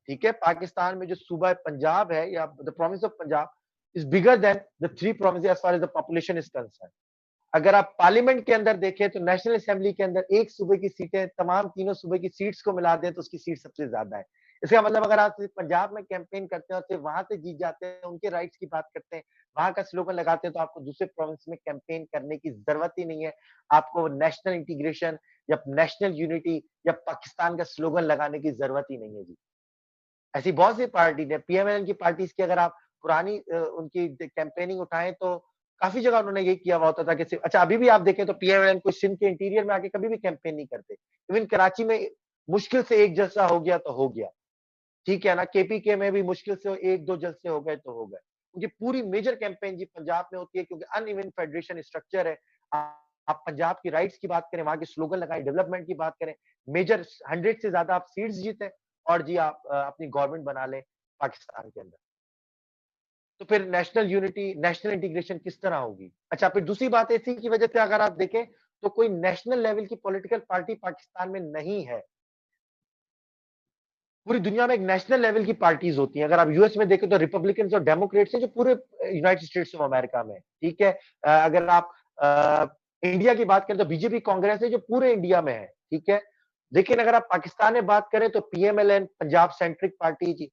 ठीक है? पाकिस्तान में जो सूबा पंजाब है या the province of Punjab is bigger than the 3 provinces as far as the population is concerned. अगर आप पार्लियामेंट के अंदर देखें तो नेशनल असेंबली के अंदर एक सूबे की सीटें तमाम तीनों सूबे की सीट्स को मिला दें तो उसकी सीट सबसे ज्यादा है। इसका मतलब अगर आप सिर्फ पंजाब में कैंपेन करते हैं और सिर्फ वहां से जीत जाते हैं, उनके राइट्स की बात करते हैं, वहां का स्लोगन लगाते हैं, तो आपको दूसरे प्रोविंस में कैंपेन करने की जरूरत ही नहीं है। आपको नेशनल इंटीग्रेशन या नेशनल यूनिटी या पाकिस्तान का स्लोगन लगाने की जरूरत ही नहीं है जी। ऐसी बहुत सी पार्टी है, पीएमएल की पार्टीज की अगर आप पुरानी उनकी कैंपेनिंग उठाएं तो काफी जगह उन्होंने ये किया हुआ होता था कि अच्छा अभी भी आप देखें तो पीएमएल कोई सिंध के इंटीरियर में आके कभी भी कैंपेन नहीं करते। इवन कराची में मुश्किल से एक जलसा हो गया तो हो गया, ठीक है ना। केपीके में भी मुश्किल से एक दो जलसे हो गए तो हो गए। उनकी पूरी मेजर कैंपेन जी पंजाब में होती है क्योंकि अनइवन फेडरेशन स्ट्रक्चर है। आप पंजाब की राइट्स की बात करें, वहां के स्लोगन लगाएं, डेवलपमेंट की बात करें, मेजर 100 से ज्यादा आप सीट्स जीते और जी आप अपनी गवर्नमेंट बना लें पाकिस्तान के अंदर। तो फिर नेशनल यूनिटी, नेशनल इंटीग्रेशन किस तरह होगी? अच्छा, फिर दूसरी बात इसी की वजह से अगर आप देखें तो कोई नेशनल लेवल की पॉलिटिकल पार्टी पाकिस्तान में नहीं है। पूरी दुनिया में एक नेशनल लेवल की पार्टीज होती हैं। अगर आप यूएस में देखें तो रिपब्लिकन्स और डेमोक्रेट्स हैं जो पूरे यूनाइटेड स्टेट्स ऑफ अमेरिका में, ठीक है। अगर आप इंडिया की बात करें तो बीजेपी कांग्रेस है जो पूरे इंडिया में है, ठीक है। लेकिन अगर आप पाकिस्तान में बात करें तो पीएमएलएन पंजाब सेंट्रिक पार्टी जी,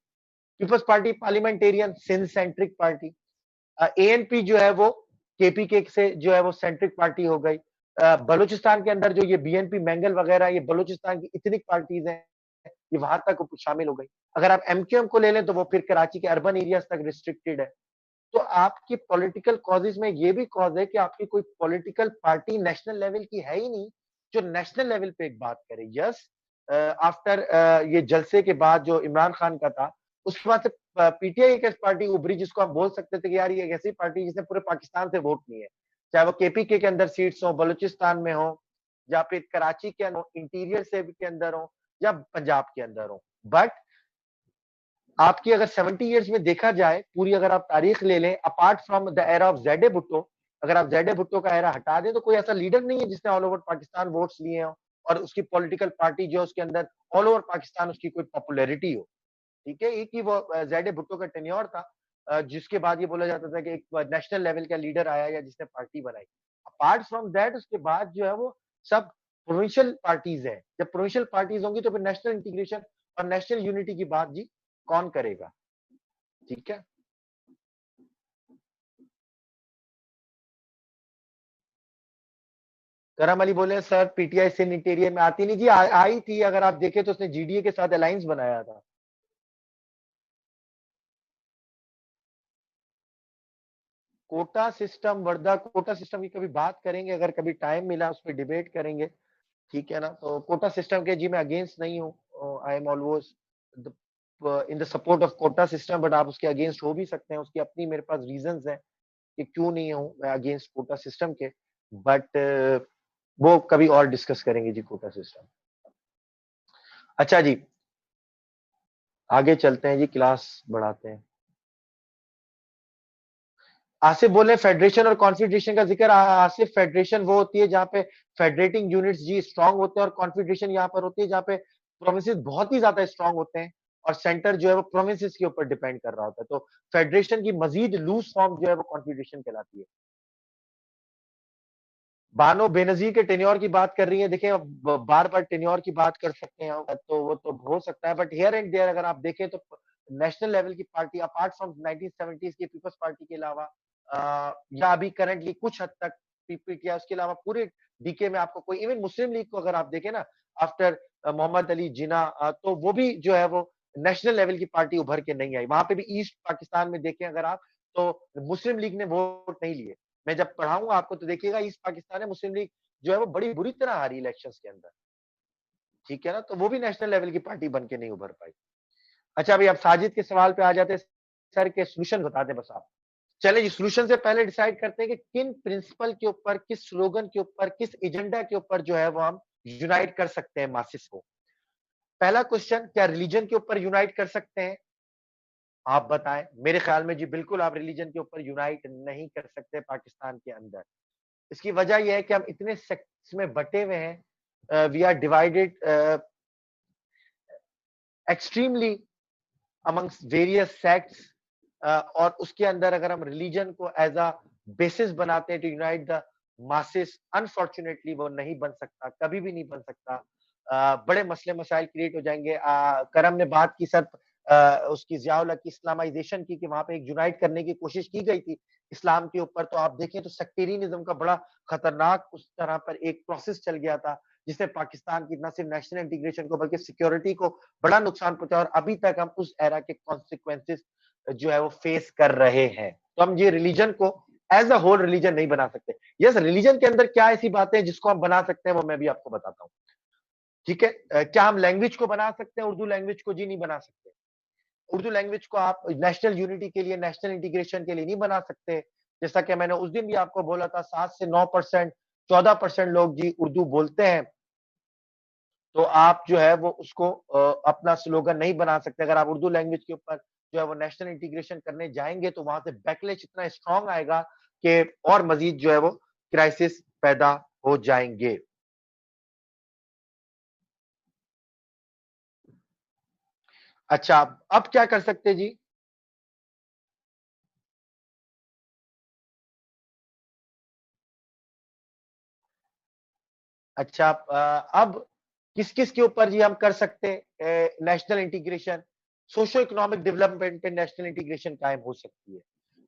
Peoples Party Parliamentarian Sindh centric party, ANP जो है वो केपीके से जो है वो सेंट्रिक पार्टी हो गई। बलूचिस्तान के अंदर जो ये बीएनपी मैंगल वगैरह ये बलूचिस्तान की इतनी पार्टीज हैं, ये वहां तक शामिल हो गई। अगर आप एमक्यूएम को ले लें तो वो फिर कराची के अर्बन एरियाज तक रिस्ट्रिक्टेड है। तो आपकी पॉलिटिकल कॉजेज में ये भी कॉज है कि आपकी कोई पॉलिटिकल पार्टी नेशनल लेवल की है ही नहीं जो नेशनल लेवल पे एक बात करे। यस, आफ्टर ये जलसे के बाद जो इमरान खान का था उसके बाद से पीटीआई एक ऐसी पार्टी उभरी जिसको आप बोल सकते थे कि यार ये एक ऐसी पार्टी जिसने पूरे पाकिस्तान से वोट लिए, चाहे वो केपीके के अंदर सीट्स हो, बलूचिस्तान में हो या फिर कराची के अंदर इंटीरियर से के अंदर हो या पंजाब के अंदर हो। बट आपकी अगर 70 इयर्स में देखा जाए, पूरी अगर आप तारीख ले लें, apart from the era of Z Bhutto, अगर आप ज़ैड भुट्टो का एरा हटा दें तो कोई ऐसा लीडर नहीं है जिसने ऑल ओवर पाकिस्तान वोट्स लिए हों और उसकी पॉलिटिकल पार्टी जो है उसके अंदर ऑल ओवर पाकिस्तान उसकी कोई पॉपुलैरिटी हो। ठीक है, एक ही वो ज़ैड भुट्टो का टेन्योर था, जिसके बाद ये बोला जाता था कि एक नेशनल लेवल का लीडर आया या जिसने पार्टी बनाई। अपार्ट फ्रॉम दैट उसके बाद जो है वो सब प्रोविंशियल पार्टीज है। जब प्रोविंशियल पार्टीज होंगी तो फिर नेशनल इंटीग्रेशन और नेशनल यूनिटी की बात जी कौन करेगा? ठीक है। करम अली बोले सर पीटीआई सिंध इंटीरियर में आती नहीं जी, आई थी। अगर आप देखें तो उसने जीडीए के साथ अलायंस बनाया था। Quota system, Wardha quota system की कभी बात करेंगे, अगर कभी टाइम मिला उस पर डिबेट करेंगे, ठीक है ना। तो कोटा सिस्टम के जी मैं अगेंस्ट नहीं हूँ। I am always in the support of quota system, but आप उसके अगेंस्ट हो भी सकते हैं, उसकी अपनी मेरे पास रीजंस हैं कि क्यों नहीं हूँ मैं अगेंस्ट कोटा सिस्टम के। बट वो कभी और डिस्कस करेंगे जी कोटा सिस्टम। अच्छा जी, आगे चलते हैं जी, क्लास बढ़ाते हैं। आसिफ बोले फेडरेशन और कॉन्फेडरेशन का जिक्र। आसिफ, फेडरेशन वो होती है जहाँ पे फेडरेटिंग यूनिट्स जी स्ट्रांग होते हैं और कॉन्फेडरेशन यहाँ पर होती है जहाँ पे प्रोविंसेस बहुत ही ज्यादा स्ट्रांग होते हैं और सेंटर जो है वो प्रोविंसेस के ऊपर डिपेंड कर रहा होता है। तो फेडरेशन की मजीद लूज फॉर्म जो है वो कॉन्फेडरेशन कहलाती है। बानो बेनजीर के टेन्योर की बात कर रही है। देखिए बार बार टेन्योर की बात कर सकते हैं तो वो तो हो सकता है, बट हियर एंड देयर अगर आप देखें तो नेशनल लेवल की पार्टी अपार्ट फ्रॉम 1970s की पीपल्स पार्टी के अलावा या अभी करंटली कुछ हद तक पीपीटी उसके अलावा पूरे डीके में आपको कोई, इवन मुस्लिम लीग को अगर आप देखें ना आफ्टर मोहम्मद अली जिना, तो वो भी जो है वो नेशनल लेवल की पार्टी उभर के नहीं आई। वहां पे भी ईस्ट पाकिस्तान में देखें अगर आप तो मुस्लिम लीग ने वोट नहीं लिए। मैं जब पढ़ाऊंगा आपको तो देखिएगा ईस्ट पाकिस्तान में मुस्लिम लीग जो है वो बड़ी बुरी तरह हारी इलेक्शंस के अंदर, ठीक है ना? तो वो भी नेशनल लेवल की पार्टी बन के नहीं उभर पाई। अच्छा, अभी आप साजिद के सवाल पे आ जाते हैं, सर के सॉल्यूशन बता दें बस आप। चलिए जी, सॉल्यूशन से पहले डिसाइड करते हैं कि किन प्रिंसिपल के ऊपर, किस स्लोगन के ऊपर, किस एजेंडा के ऊपर जो है वो हम यूनाइट कर सकते हैं मासेस को। पहला क्वेश्चन, क्या रिलीजन के ऊपर यूनाइट कर सकते हैं? आप बताएं। मेरे ख्याल में जी बिल्कुल आप रिलीजन के ऊपर यूनाइट नहीं कर सकते पाकिस्तान के अंदर। इसकी वजह यह है कि हम इतने सेक्ट्स में बटे हुए हैं, we are divided extremely amongst various sects, और उसके अंदर अगर हम रिलीजन को एज अ बेसिस बनाते हैं to unite the masses, unfortunately वो नहीं बन सकता, कभी भी नहीं बन सकता। बड़े मसले मसाइल क्रिएट हो जाएंगे। करम ने बात की सर, उसकी जियाउल हक की इस्लामाइजेशन की, कि वहां पे एक यूनाइट करने की कोशिश की गई थी इस्लाम के ऊपर, तो आप देखें तो सेक्टेरियनिज्म का बड़ा खतरनाक उस तरह पर एक प्रोसेस चल गया था, जिसने पाकिस्तान की न सिर्फ नेशनल इंटीग्रेशन को बल्कि सिक्योरिटी को बड़ा नुकसान पहुंचा, और अभी तक हम उस एरा के कॉन्सिक्वेंसेस जो है वो फेस कर रहे हैं। तो हम ये रिलीजन को एज अ होल रिलीजन नहीं बना सकते। यस, रिलीजन के अंदर क्या ऐसी बातें हैं जिसको हम बना सकते हैं, वो मैं भी आपको बताता हूँ। ठीक है, क्या हम लैंग्वेज को बना सकते हैं, उर्दू लैंग्वेज को? जी नहीं बना सकते। उर्दू लैंग्वेज को आप नेशनल यूनिटी के लिए, नेशनल इंटीग्रेशन के लिए नहीं बना सकते। जैसा कि मैंने उस दिन भी आपको बोला था, 7 से 9%, 14% लोग जी उर्दू बोलते हैं, तो आप जो है वो उसको अपना स्लोगन नहीं बना सकते। अगर आप उर्दू लैंग्वेज के ऊपर जो है वो नेशनल इंटीग्रेशन करने जाएंगे, तो वहां से बैकलैश इतना स्ट्रांग आएगा कि और मजीद जो है वो क्राइसिस पैदा हो जाएंगे। अच्छा, अब क्या कर सकते हैं जी? अच्छा, अब किस किस के ऊपर जी हम कर सकते हैं national integration? Socio economic development पे नेशनल इंटीग्रेशन कायम हो सकती है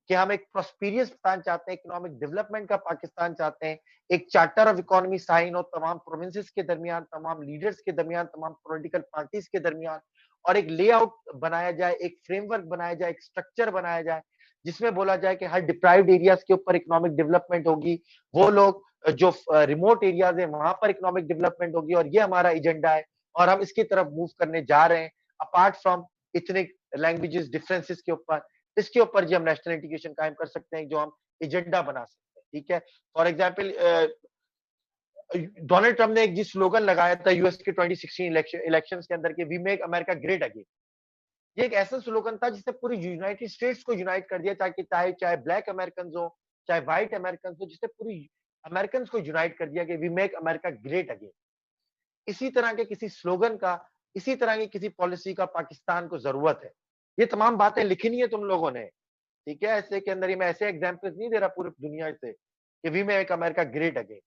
कि हम एक प्रोस्पेरियस पाकिस्तान चाहते हैं, इकोनॉमिक डेवलपमेंट का पाकिस्तान चाहते हैं, एक चार्टर ऑफ इकोनॉमी साइन हो तमाम प्रोविंसेस के दरमियान, तमाम लीडर्स के दरमियान, तमाम पॉलिटिकल पार्टीज के दरमियान, और एक लेआउट बनाया जाए, एक फ्रेमवर्क बनाया जाए, एक स्ट्रक्चर बनाया जाए, जिसमें बोला जाए कि हर डिप्राइव्ड एरियाज के ऊपर इकोनॉमिक डेवलपमेंट होगी, वो लोग जो रिमोट एरियाज है वहां पर इकोनॉमिक डेवलपमेंट होगी, और ये हमारा एजेंडा है, और हम इसकी तरफ मूव करने जा रहे हैं, apart from ethnic languages differences के ऊपर। इसके ऊपर जी हम नेशनल इंटीग्रेशन कायम कर सकते हैं, जो हम एजेंडा बना सकते हैं। ठीक है, फॉर एग्जाम्पल डोनाल्ड ट्रंप ने एक जी स्लोगन लगाया था यूएस के 2016 इलेक्शन के अंदर, के we make America great again. ये एक ऐसा स्लोगन था जिसने पूरी यूनाइटेड स्टेट्स को यूनाइट कर दिया, ताकि चाहे चाहे ब्लैक अमेरिकन हो, चाहे व्हाइट अमेरिकन हो, जिसने पूरी अमेरिकन को यूनाइट कर दिया कि we make America great again. इसी तरह के किसी स्लोगन का, इसी तरह की किसी पॉलिसी का पाकिस्तान को जरूरत है। ये तमाम बातें लिखनी है तुम लोगों ने, ठीक है? ऐसे के अंदर ही मैं ऐसे एग्जाम्पल्स नहीं दे रहा पूरी दुनिया से कि we make America great again,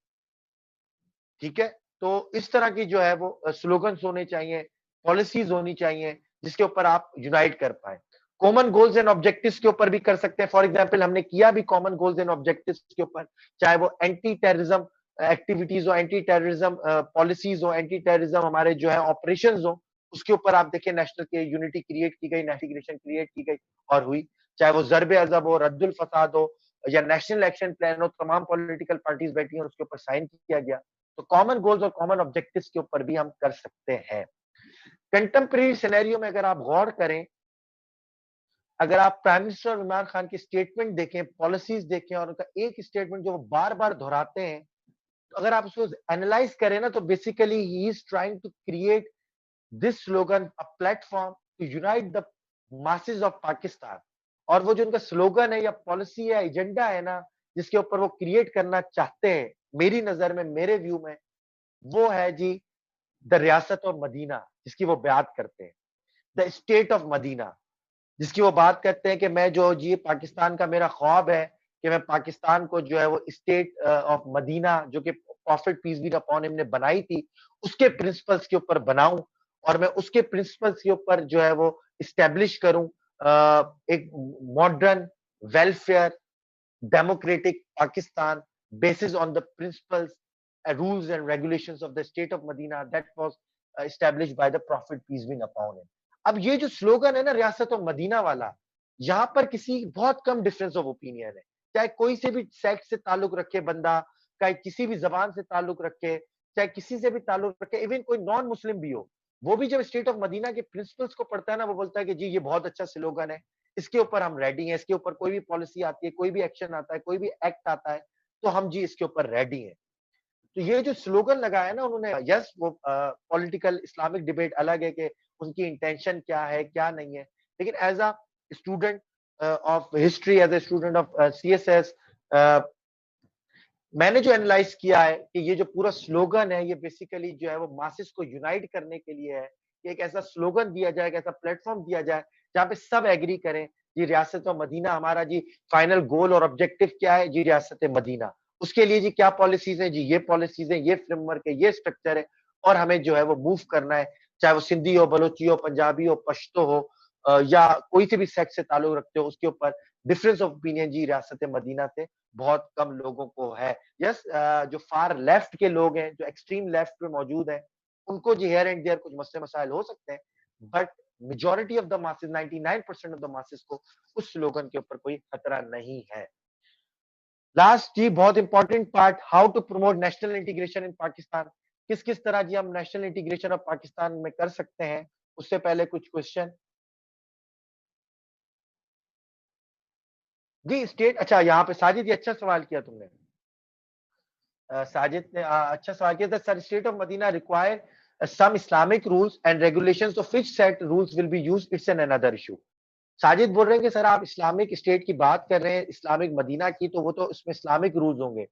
ठीक है? तो इस तरह की जो है वो स्लोगन्स होने चाहिए, पॉलिसीज होनी चाहिए, जिसके ऊपर आप यूनाइट कर पाए। कॉमन गोल्स एंड ऑब्जेक्टिव्स के ऊपर भी कर सकते हैं। फॉर एग्जांपल हमने किया भी कॉमन गोल्स एंड ऑब्जेक्टिव्स के ऊपर, चाहे वो एंटी टेररिज्म एक्टिविटीज हो, एंटी टेररिज्म पॉलिसीज हो, एंटी टेररिज्म हमारे जो है ऑपरेशंस हो, उसके ऊपर आप देखिए नेशनल के यूनिटी क्रिएट की गई, इंटीग्रेशन क्रिएट की गई और हुई। चाहे वो ज़र्ब अज़ब हो, रद्दुल फसाद हो, या नेशनल एक्शन प्लान हो, तमाम पॉलिटिकल पार्टीज बैठी हैं और उसके ऊपर साइन किया गया। तो कॉमन गोल्स और कॉमन ऑब्जेक्टिव्स के ऊपर भी हम कर सकते हैं। कंटेम्परेरी सिनेरियो में अगर आप गौर करें, अगर आप प्राइम मिनिस्टर इमरान खान की स्टेटमेंट देखें, पॉलिसीज देखें, और उनका एक स्टेटमेंट जो वो बार-बार दोहराते हैं, तो अगर आप उसको एनालाइज करें ना, तो basically he is trying to create this slogan a platform to unite the masses of Pakistan. और वो जो उनका स्लोगन है या पॉलिसी है, एजेंडा है ना, जिसके ऊपर वो क्रिएट करना चाहते हैं, मेरी नजर में, मेरे व्यू में, वो है जी द रियासत ऑफ मदीना, जिसकी वो बात करते हैं, द स्टेट ऑफ मदीना, जिसकी वो बात करते हैं कि मैं जो जी पाकिस्तान का मेरा ख्वाब है कि मैं पाकिस्तान को जो है वो स्टेट ऑफ मदीना, जो कि prophet peace be upon him ने बनाई थी, उसके प्रिंसिपल्स के ऊपर बनाऊं, और मैं उसके प्रिंसिपल्स के ऊपर जो है वो इस्टेब्लिश करूं एक modern, welfare, democratic Pakistan basis on the principles, rules and regulations of the state of Medina that was established by the Prophet peace be upon him. अब ये जो स्लोगन है ना रियासत और मदीना वाला, यहाँ पर किसी बहुत कम डिफरेंस ऑफ ओपिनियन है। चाहे कोई से भी सेक्ट से ताल्लुक रखे बंदा, चाहे किसी भी ज़बान से ताल्लुक रखे, चाहे किसी से भी ताल्लुक रखे, इवन कोई नॉन मुस्लिम भी हो, वो भी जब स्टेट ऑफ मदीना के प्रिंसिपल्स को पढ़ता है ना, वो बोलता है कि जी ये बहुत अच्छा स्लोगन है, इसके ऊपर हम रेडी हैं, इसके ऊपर कोई भी पॉलिसी आती है, कोई भी एक्शन आता है, कोई भी एक्ट आता है, तो हम जी इसके ऊपर रेडी हैं। तो ये जो स्लोगन लगाया ना उन्होंने, यस वो पॉलिटिकल इस्लामिक डिबेट अलग है कि उनकी इंटेंशन क्या है, क्या नहीं है। लेकिन as a student of history, as a student of CSS, मैंने जो एनालाइज़ किया है कि ये जो पूरा स्लोगन है, ये बेसिकली जो है वो मासेस को यूनाइट करने के लिए है, कि एक ऐसा स्लोगन दिया जाए, एक ऐसा प्लेटफ़ॉर्म दिया जाए, जहाँ पे सब एग्री करें, जी रियासत-ए-मदीना हमारा जी फाइनल गोल और ऑब्जेक्टिव क्या है? जी रियासत-ए-मदीना। उसके लिए जी क्या पॉलिसीज़ हैं? जी ये पॉलिसीज़ हैं, ये फ्रेमवर्क है, ये स्ट्रक्चर है और हमें जो है वो मूव करना है, चाहे वो सिंधी हो, बलोची हो, पंजाबी हो, पश्तो हो या कोई से भी सेक्ट से ताल्लुक रखते हो, उसके ऊपर डिफरेंस ऑफ ओपिनियन जी रियासत-ए-मदीना से बहुत कम लोगों को है। यस जो फार लेफ्ट के लोग हैं, जो एक्सट्रीम लेफ्ट पे मौजूद हैं, उनको जी हियर एंड देयर कुछ मसले-मसाइल हो सकते हैं, but majority of the masses 99% of the masses को उस स्लोगन के ऊपर कोई खतरा नहीं है। लास्ट जी बहुत important part, how to promote national integration in Pakistan. किस-किस तरह जी हम नेशनल इंटीग्रेशन ऑफ पाकिस्तान में कर सकते हैं? उससे पहले कुछ क्वेश्चन। जी स्टेट अच्छा यहाँ पे साजिद ये अच्छा सवाल किया तुमने। साजिद ने अच्छा सवाल किया था sir state of Madina require some Islamic rules and regulations of which set rules will be used it's an another issue. Sajid बोल रहे हैं कि सर आप इस्लामिक स्टेट की बात कर रहे हैं, इस्लामिक मदीना की तो वो तो उसमें इस्लामिक रूल्स होंगे।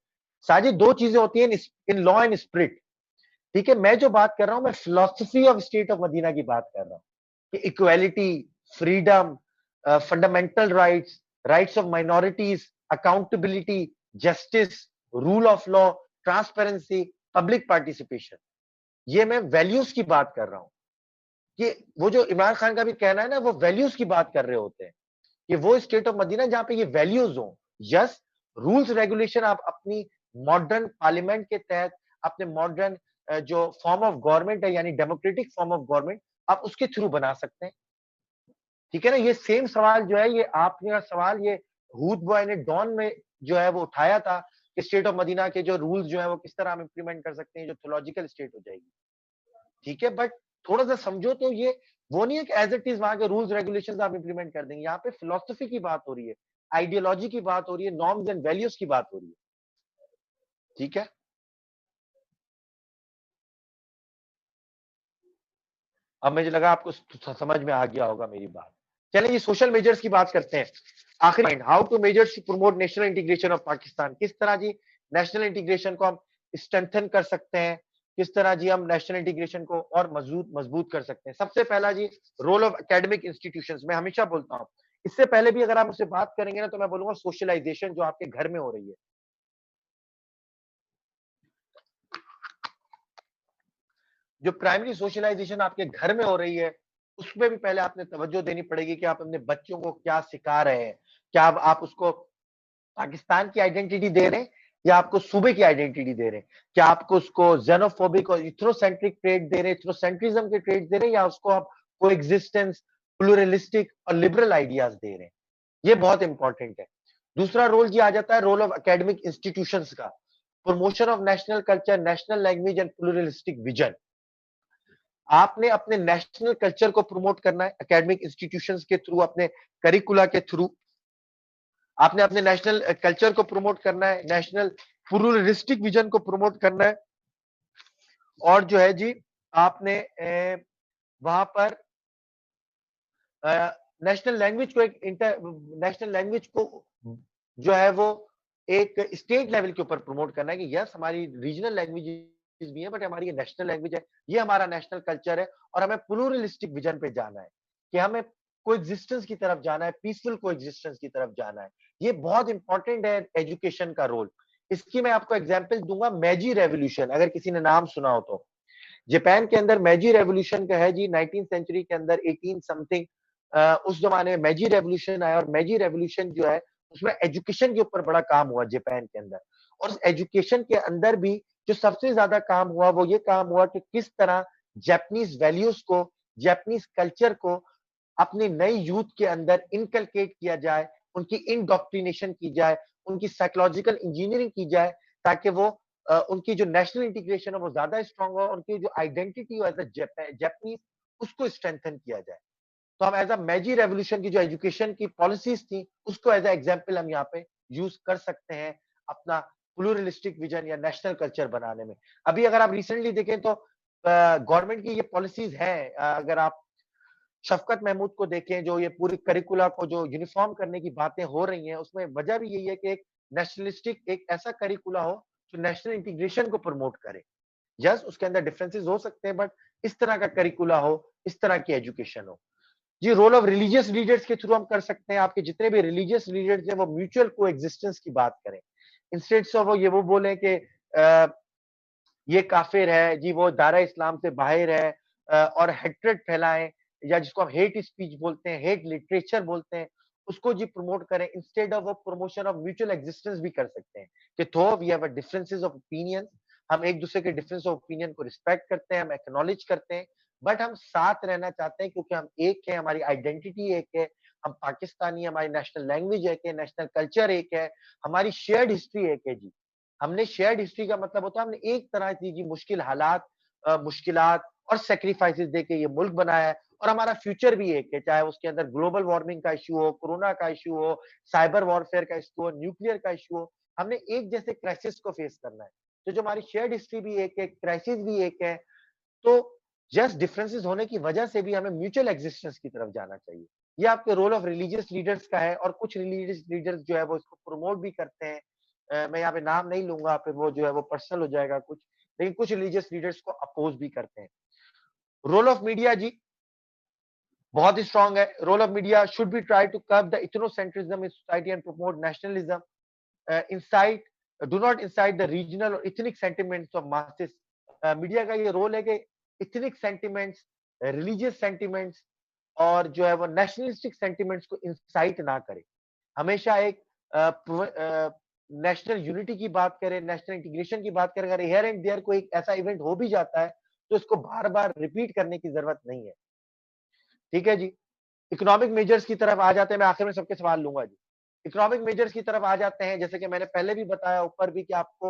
साजिद 2 चीज़ें होती हैं इन लॉ एंड स्पिरिट, ठीक है? मैं जो बात कर रहा हूँ मैं philosophy of state of Madina की बात कर रहा हूँ, कि equality, freedom fundamental rights, rights of minorities, accountability, justice, rule of law, transparency, public participation. ये मैं वैल्यूज की बात कर रहा हूँ कि वो जो इमरान खान का भी कहना है ना वो वैल्यूज की बात कर रहे होते हैं कि वो स्टेट ऑफ मदीना जहां पे ये वैल्यूज हो। यस रूल्स रेगुलेशन आप अपनी मॉडर्न पार्लियामेंट के तहत अपने मॉडर्न जो फॉर्म ऑफ गवर्नमेंट है यानी डेमोक्रेटिक फॉर्म ऑफ गवर्नमेंट आप उसके थ्रू बना सकते हैं। ठीक है ना ये सेम सवाल जो है ये आपने सवाल ये हूद बॉय ने डॉन में जो है वो उठाया था कि स्टेट ऑफ मदीना के जो रूल्स जो है वो किस तरह हम इंप्लीमेंट कर सकते हैं जो थियोलॉजिकल स्टेट हो जाएगी। ठीक है बट थोड़ा सा समझो तो ये वो नहीं है कि एज इट इज वहां के रूल्स रेगुलेशंस आप इंप्लीमेंट कर देंगे। यहाँ पे फिलोसफी की बात हो रही है, आइडियोलॉजी की बात हो रही है, नॉर्म्स एंड वैल्यूज की बात हो रही है। ठीक है अब मुझे लगा आपको समझ में आ गया होगा मेरी बात। चलिए ये सोशल मेजर्स की बात करते हैं। आखिरी point how to measures to promote national integration of Pakistan. किस तरह जी नेशनल इंटीग्रेशन को हम स्ट्रेंथन कर सकते हैं, किस तरह जी हम नेशनल इंटीग्रेशन को और मजबूत मजबूत कर सकते हैं। सबसे पहला जी रोल ऑफ एकेडमिक इंस्टीट्यूशंस। मैं हमेशा बोलता हूँ इससे पहले भी अगर आप मुझसे बात करेंगे ना तो मैं बोलूंगा सोशलाइजेशन जो आपके घर में हो रही है। जो प्राइमरी सोशलाइजेशन आपके घर में हो रही है उसमें भी पहले आपने तवज्जो देनी पड़ेगी कि आप अपने बच्चों को क्या सिखा रहे हैं। क्या आप उसको पाकिस्तान की आइडेंटिटी दे रहे हैं या आपको सूबे की आइडेंटिटी दे रहे हैं? क्या आपको उसको जेनोफोबिक और इथ्रोसेंट्रिक ट्रेड दे रहे हैं, इथ्रोसेंट्रिज्म के ट्रेड दे रहे हैं या उसको आप कोएग्जिस्टेंस, प्लूरलिस्टिक और लिबरल आइडियाज दे रहे हैं? ये बहुत इंपॉर्टेंट है। दूसरा रोल ये आ जाता है रोल ऑफ एकेडमिक इंस्टीट्यूशंस का। Promotion of national culture, national language and pluralistic vision. आपने अपने नेशनल कल्चर को प्रमोट करना है एकेडमिक इंस्टीट्यूशंस के थ्रू, अपने करिकुला के थ्रू। आपने अपने नेशनल कल्चर को प्रमोट करना है, नेशनल प्लूरलिस्टिक विजन को प्रमोट करना है और जो है जी आपने वहां पर नेशनल लैंग्वेज को एक इंटर नेशनल लैंग्वेज को जो है वो एक स्टेट लेवल के ऊपर प्रमोट करना है कि यस हमारी रीजनल लैंग्वेज भी है बट हमारी ये नेशनल लैंग्वेज है, ये हमारा नेशनल कल्चर है और हमें प्लूरलिस्टिक विजन पे जाना है कि हमें कोएग्जिस्टेंस की तरफ जाना है, पीसफुल कोएग्जिस्टेंस की तरफ जाना है। ये बहुत इंपॉर्टेंट है एजुकेशन का रोल। इसकी मैं आपको एग्जांपल दूंगा मैजी रेवोल्यूशन, अगर किसी ने नाम सुना हो तो। जापान के अंदर मैजी रेवोल्यूशन का है जी 19th सेंचुरी के अंदर 18 समथिंग उस जमाने में मैजी रेवोल्यूशन आया और मैजी रेवोल्यूशन जो है उसमें एजुकेशन के ऊपर बड़ा काम हुआ जापान के अंदर। और उस एजुकेशन के अंदर भी जो सबसे ज्यादा काम हुआ वो ये काम हुआ कि किस तरह जापानीज वैल्यूज को, जापानीज कल्चर को अपने नई यूथ के अंदर इनकलकेट किया जाए, उनकी इंडोक्ट्रिनेशन की जाए, उनकी साइकोलॉजिकल इंजीनियरिंग की जाए, ताकि वो उनकी जो नेशनल इंटीग्रेशन है वो ज्यादा स्ट्रांग हो, उनकी जो आइडेंटिटी हो एज अ जापानीज उसको स्ट्रेंथन किया जाए। तो हम एज अ मैजी रेवोल्यूशन की जो एजुकेशन की पॉलिसीज थी, उसको एज अ एग्जाम्पल हम यहाँ पे यूज कर सकते हैं अपना प्लूरलिस्टिक विजन या नेशनल कल्चर बनाने में। अभी अगर आप रिसेंटली देखें तो गवर्नमेंट की ये पॉलिसीज हैं, अगर आप शफकत महमूद को देखें, जो ये पूरी करिकुला को जो यूनिफॉर्म करने की बातें हो रही हैं, उसमें वजह भी यही है कि एक नेशनलिस्टिक एक ऐसा करिकुला हो जो नेशनल इंटीग्रेशन को प्रमोट करे। यस, उसके अंदर डिफरेंसेस हो सकते हैं, बट इस तरह का करिकुला हो, इस तरह की एजुकेशन हो। जी, रोल ऑफ रिलीजियस लीडर्स के थ्रू हम कर सकते हैं। आपके जितने भी रिलीजियस लीडर्स हैं, वो म्यूचुअल कोएग्जिस्टेंस की बात करें। इंस्टेड ऑफ वो बोले कि ये काफिर है, जी वो दायरा इस्लाम से बाहर है, और हेट्रेड फैलाएं, या जिसको हम हेट स्पीच बोलते हैं, हेट लिटरेचर बोलते हैं, उसको जी प्रमोट करें। इंस्टेड ऑफ वो प्रमोशन ऑफ म्यूचुअल एग्जिस्टेंस भी कर सकते हैं कि though we have a differences of opinion, हम एक दूसरे के डिफरेंस ऑफ ओपिनियन को रिस्पेक्ट करते हैं, हम एक्नॉलेज करते हैं, बट हम साथ रहना चाहते हैं क्योंकि हम एक है, हमारी आइडेंटिटी एक है, हम पाकिस्तानी, हमारी नेशनल लैंग्वेज एक है, नेशनल कल्चर एक है, हमारी शेयर्ड हिस्ट्री एक है जी। हमने शेयर्ड हिस्ट्री का मतलब होता है हमने एक तरह की जी मुश्किल हालात, मुश्किलात और सैक्रिफाइसेस देके ये मुल्क बनाया है, और हमारा फ्यूचर भी एक है, चाहे उसके अंदर ग्लोबल वार्मिंग का इश्यू हो, कोरोना का इश्यू हो, साइबर वॉरफेयर का इश्यू हो, न्यूक्लियर का इश्यू हो, हमने एक जैसे क्राइसिस को फेस करना है। तो जो हमारी शेयर्ड हिस्ट्री भी एक है, क्राइसिस भी एक है, तो जस्ट डिफरेंसेस होने की वजह से भी हमें म्यूचुअल एक्जिस्टेंस की तरफ जाना चाहिए। ये आपके रोल ऑफ रिलीजियस लीडर्स का है, और कुछ रिलीजियस लीडर्स जो है वो इसको प्रमोट भी करते हैं। मैं यहाँ पे नाम नहीं लूंगा, फिर वो जो है वो पर्सनल हो जाएगा कुछ, लेकिन कुछ रिलीजियस लीडर्स को अपोज भी करते हैं। रोल ऑफ मीडिया जी बहुत ही स्ट्रांग है। Role of media should be try to curb the ethnocentrism in society and promote nationalism, incite do not incite the regional और ethnic sentiments of masses. Media का ये रोल है कि इथनिक सेंटिमेंट्स, रिलीजियस सेंटिमेंट्स और जो है वो नेशनलिस्टिक सेंटिमेंट्स को इंसाइट ना करे। हमेशा एक नेशनल यूनिटी की बात करें, नेशनल इंटीग्रेशन की बात करें, अगर हियर एंड देयर कोई ऐसा इवेंट हो भी जाता है तो इसको बार बार रिपीट करने की जरूरत नहीं है। ठीक है जी। इकोनॉमिक मेजर्स की तरफ आ जाते हैं, मैं आखिर में सबके सवाल लूंगा जी। इकोनॉमिक मेजर्स की तरफ आ जाते हैं, जैसे कि मैंने पहले भी बताया ऊपर भी कि आपको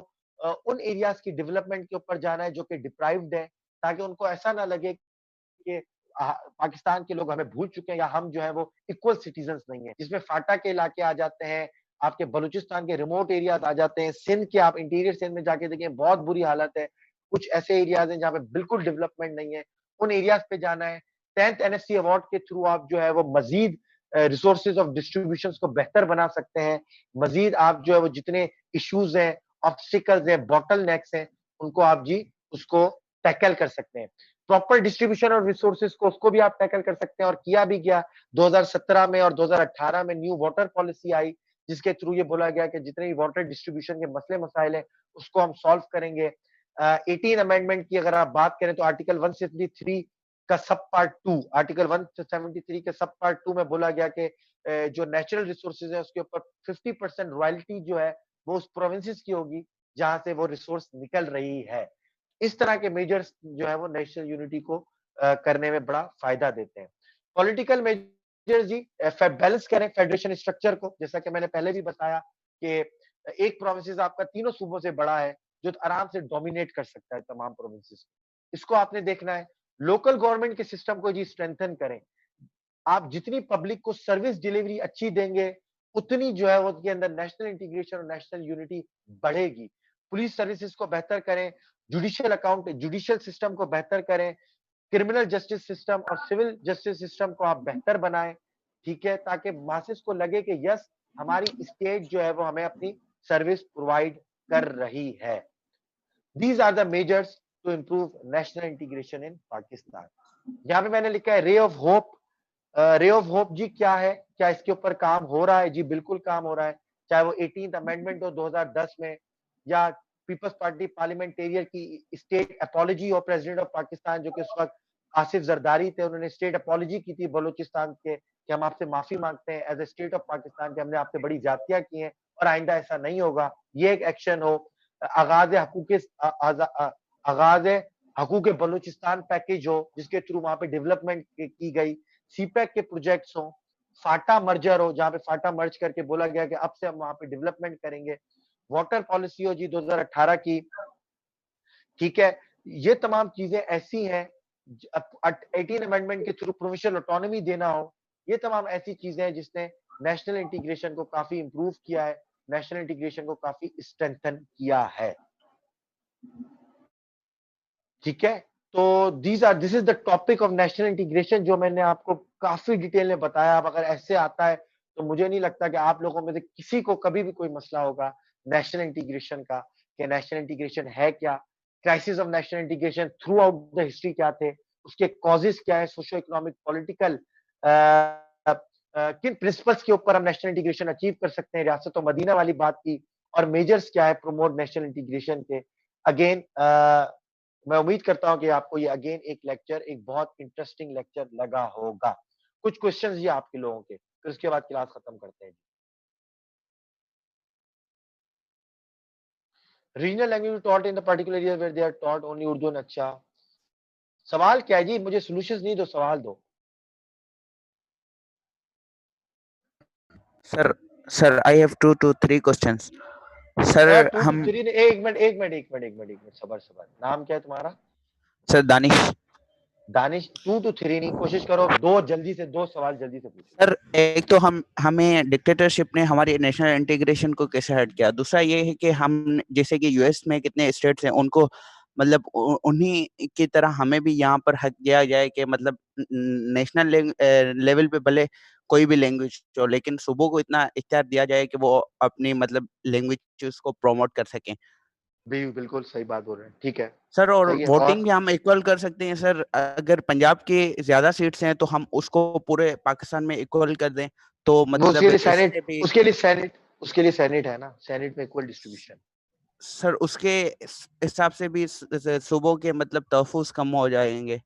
उन एरियाज की डेवलपमेंट के ऊपर जाना है जो कि डिप्राइव्ड है, ताकि उनको ऐसा ना लगे कि पाकिस्तान के लोग हमें भूल चुके हैं या हम जो है वो इक्वल सिटीजन्स नहीं है। जिसमें फाटा के इलाके आ जाते हैं, आपके बलूचिस्तान के रिमोट एरियाज आ जाते हैं, सिंध के आप इंटीरियर सिंध में जाके देखें बहुत बुरी हालत है। कुछ ऐसे एरियाज हैं जहाँ पे बिल्कुल डेवलपमेंट नहीं है, उन एरियाज पे जाना है। 10th एनएफसी अवार्ड के थ्रू आप जो है वो मजीद रिसोर्सेज ऑफ डिस्ट्रीब्यूशन को बेहतर बना सकते हैं। मजीद आप जो है वो जितने इश्यूज हैं, ऑब्स्टिकल्स हैं, बॉटल नेक्स हैं, उनको आप जी उसको टैकल कर सकते हैं। प्रॉपर डिस्ट्रीब्यूशन और रिसोर्सेज को उसको भी आप टैकल कर सकते हैं, और किया भी गया। 2017 में और 2018 में न्यू वाटर पॉलिसी आई, जिसके थ्रू ये बोला गया कि जितने भी वाटर डिस्ट्रीब्यूशन के मसले मसाइल हैं उसको हम सॉल्व करेंगे। 18 अमेंडमेंट की अगर आप बात करें तो आर्टिकल 173 का सब पार्ट 2, आर्टिकल 173 के सब पार्ट 2 में बोला गया कि जो नेचुरल रिसोर्सेज है उसके ऊपर 50% रॉयल्टी जो है वो उस प्रोविंसेस की होगी जहां से वो रिसोर्स निकल रही है। इस तरह के मेजर्स जो है वो नेशनल यूनिटी को करने में बड़ा फायदा देते हैं। पॉलिटिकल मेजर्स जी बैलेंस करें फेडरेशन स्ट्रक्चर को, जैसा कि मैंने पहले भी बताया कि एक प्रोविंसेस आपका तीनों सूबों से बड़ा है, जो आराम से डोमिनेट कर सकता है तमाम प्रोविंसेस को। इसको आपने देखना है। लोकल गवर्नमेंट के सिस्टम को जी स्ट्रेंथन करें। आप जितनी पब्लिक को सर्विस डिलीवरी अच्छी देंगे, उतनी जो है वो उसके अंदर नेशनल इंटीग्रेशन और नेशनल यूनिटी बढ़ेगी। पुलिस सर्विसेज को बेहतर करें, जुडिशियल सिस्टम को बेहतर करें, क्रिमिनल जस्टिस सिस्टम और सिविल जस्टिस सिस्टम को आप बेहतर बनाएं, ठीक है, ताकि मासेस को लगे कि यस हमारी स्टेट जो है वो हमें अपनी सर्विस प्रोवाइड कर रही है। These are the measures to improve national integration in Pakistan. यहाँ पे मैंने लिखा है ray of hope. Ray of hope जी क्या है, क्या इसके ऊपर काम हो रहा है? जी बिल्कुल काम हो रहा है, चाहे वो 18th अमेंडमेंट हो 2010 में, या पीपल्स पार्टी पार्लियामेंटेरियन की स्टेट अपॉलजी और प्रेसिडेंट ऑफ पाकिस्तान जो कि उस वक्त आसिफ जरदारी थे, उन्होंने स्टेट अपॉलजी की थी बलूचिस्तान के कि हम आपसे माफी मांगते हैं as a state of Pakistan कि हमने आपसे बड़ी ज्यादतियां की हैं और आइंदा ऐसा नहीं होगा। ये एक एक्शन हो। आगाज आगाज हकूक बलूचिस्तान पैकेज हो, जिसके थ्रू वहां पे डेवलपमेंट की गई। सीपैक के प्रोजेक्ट्स हों, फाटा मर्जर हो, जहाँ पे फाटा मर्ज करके बोला गया कि अब से हम वहाँ पे डेवलपमेंट करेंगे। वाटर पॉलिसी हो जी 2018 की, ठीक है? ये तमाम चीज़ें ऐसी हैं 18 अमेंडमेंट के थ्रू प्रोविंशियल ऑटोनॉमी देना हो, ये तमाम ऐसी चीज़ें हैं जिसने नेशनल इंटीग्रेशन को काफ़ी इम्प्रूव किया है, नेशनल इंटीग्रेशन को काफ़ी स्ट्रेंथन किया है। ठीक है? तो this is the topic of national integration जो मैंने आपको काफ़ी डिटेल में बताया। अब अगर ऐसे आता है, तो मुझे नहीं लगता कि आप लोगों में से किसी को कभी भी कोई मसला होगा नेशनल इंटीग्रेशन का, कि नेशनल इंटीग्रेशन है क्या? Crisis of national integration through out the history क्या थे? उसके कॉजेज़ क्या है? सोशो इकोनॉमिक पॉलिटिकल किन प्रिंसिपल्स के ऊपर हम नेशनल इंटीग्रेशन अचीव कर सकते हैं? रियासत-ओ-मदीना वाली बात की और मेजर्स क्या है प्रमोट नेशनल इंटीग्रेशन के? अगेन मैं उम्मीद करता हूँ कि आपको ये अगेन एक लेक्चर, एक बहुत इंटरेस्टिंग लेक्चर लगा होगा। कुछ क्वेश्चंस ये आपके लोगों के, फिर उसके बाद क्लास खत्म करते हैं। Regional language taught in the particular area where they are taught only Urdu and अच्छा। सवाल क्या है जी? मुझे सॉल्यूशंस नहीं दो, सवाल दो। Sir sir I have 2 to 3 questions sir. Sir 2 to हम 3 एक मिनट सबर। नाम क्या है तुम्हारा? सर दानिश। दानिश। 2 to 3 नहीं, कोशिश करो 2 जल्दी से, 2 सवाल जल्दी से पूछो। सर एक तो हमें डिक्टेटरशिप ने हमारी नेशनल इंटीग्रेशन को कैसे हर्ट किया। दूसरा ये है कि हम जैसे कि यूएस में कितने स्टेट्स हैं, उनको मतलब उन्हीं की तरह हमें भी यहाँ पर हक दिया जाए कि मतलब नेशनल लेवल पे भले कोई भी लैंग्वेज हो, लेकिन सूबों को इतना इख्तियार दिया जाए कि वो अपनी मतलब लैंग्वेज को प्रमोट कर सकें। बिल्कुल सही बात बोल रहे हैं। ठीक है, सर और सही है। वोटिंग और भी हम इक्वल कर सकते हैं सर। अगर पंजाब की ज्यादा सीट्स हैं तो हम उसको पूरे पाकिस्तान में इक्वल कर दें, तो वो मतलब इससे भी उसके लिए सेनेट है ना, सेनेट में इक्वल डिस्ट्रीब्यूशन। सर उसके हिसाब से भी सूबों के मतलब तहफ़्फ़ुज़ कम हो जाएंगे।